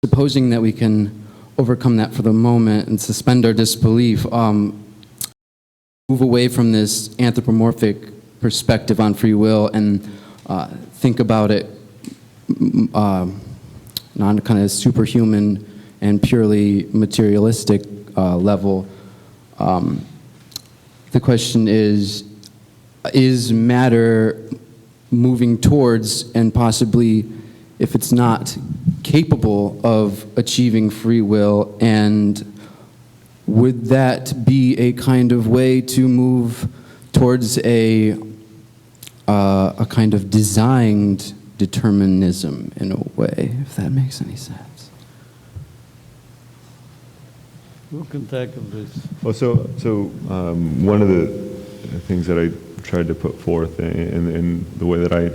supposing that we can overcome that for the moment and suspend our disbelief, move away from this anthropomorphic perspective on free will and think about it on a kind of superhuman and purely materialistic level. The question is matter moving towards, and possibly, if it's not capable of achieving free will, and would that be a kind of way to move towards a kind of designed determinism in a way, if that makes any sense? Who can tackle this? Well, so one of the things that I tried to put forth in the way that I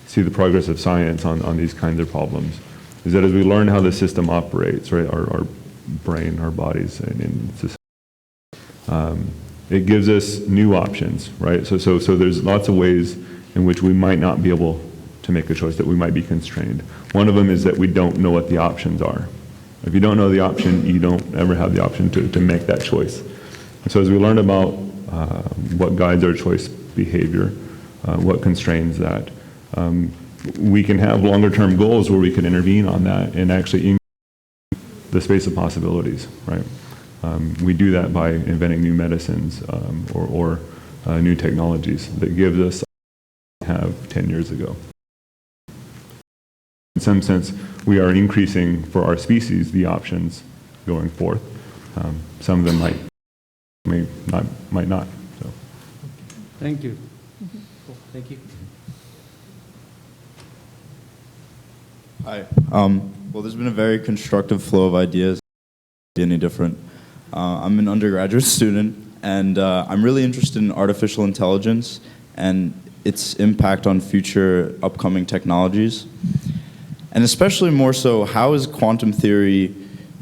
see the progress of science on these kinds of problems is that as we learn how the system operates, right, our brain, our bodies, and society, it gives us new options, right? So there's lots of ways in which we might not be able to make a choice, that we might be constrained. One of them is that we don't know what the options are. If you don't know the option, you don't ever have the option to make that choice. And so as we learn about what guides our choice behavior, what constrains that, we can have longer term goals where we can intervene on that and actually the space of possibilities, right? We do that by inventing new medicines or new technologies that gives us what we have 10 years ago. In some sense, we are increasing for our species the options going forth. Some of them might not. So. Thank you. Cool. Thank you. Hi. Well, there's been a very constructive flow of ideas. Any different? I'm an undergraduate student, and I'm really interested in artificial intelligence and its impact on future upcoming technologies. And especially more so, how is quantum theory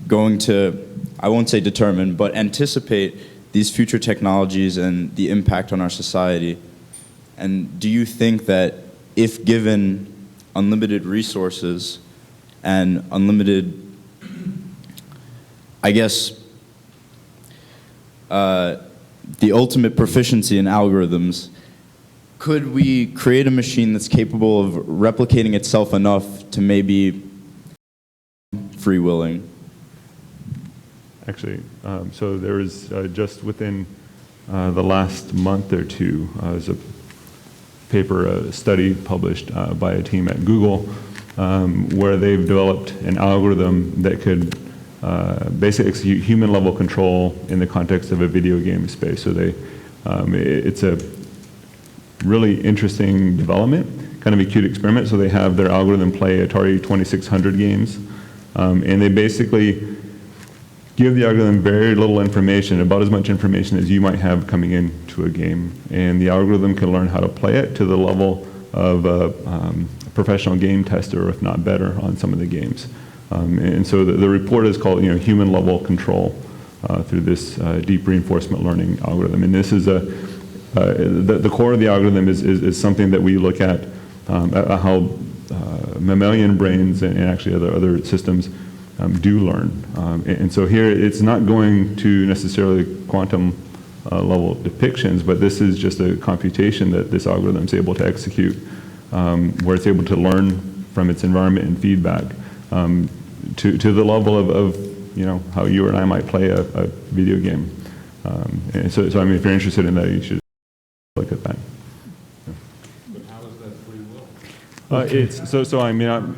going to, I won't say determine, but anticipate these future technologies and the impact on our society? And do you think that if given unlimited resources and unlimited, I guess, the ultimate proficiency in algorithms, could we create a machine that's capable of replicating itself enough to maybe free willing? Actually, so there is just within the last month or two, there's a paper, a study published by a team at Google where they've developed an algorithm that could basically execute human-level control in the context of a video game space. So it's a really interesting development, kind of a cute experiment. So they have their algorithm play Atari 2600 games, and they basically give the algorithm very little information, about as much information as you might have coming into a game. And the algorithm can learn how to play it to the level of a professional game tester, if not better, on some of the games. And so the report is called human-level control through this deep reinforcement learning algorithm. And this is the core of the algorithm is something that we look at how mammalian brains and actually other systems do learn. And so here it's not going to necessarily quantum level depictions, but this is just a computation that this algorithm is able to execute where it's able to learn from its environment and feedback to the level of how you and I might play a video game. And so I mean, if you're interested in that, you should look at that. Yeah. But how is that free will? So I mean,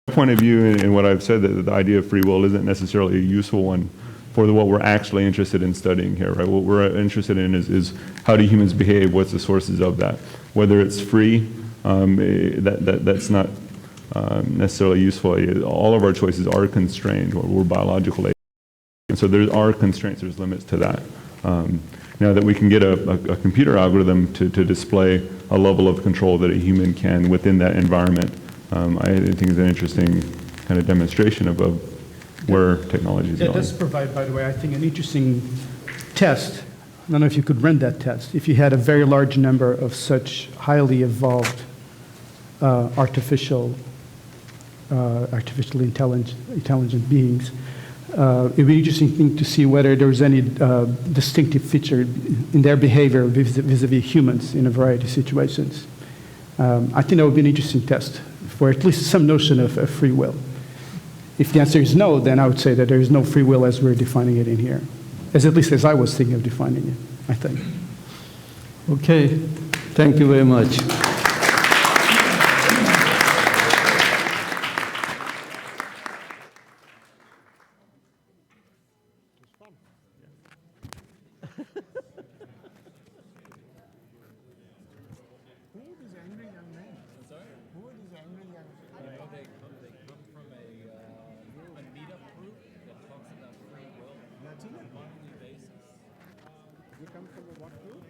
point of view in what I've said, that the idea of free will isn't necessarily a useful one for what we're actually interested in studying here, right? What we're interested in is how do humans behave? What's the sources of that? Whether it's free, that's not necessarily useful. All of our choices are constrained, or we're biological agents. And so there are constraints, there's limits to that. Now that we can get a computer algorithm to display a level of control that a human can within that environment, I think is an interesting kind of demonstration of where technology is going. That does provide, by the way, I think an interesting test. I don't know if you could run that test. If you had a very large number of such highly evolved artificially intelligent beings, it would be interesting thing to see whether there was any distinctive feature in their behavior vis-a-vis humans in a variety of situations. I think that would be an interesting test for at least some notion of free will. If the answer is no, then I would say that there is no free will as we're defining it in here, at least as I was thinking of defining it, I think. Okay, thank you very much. You come from a what group?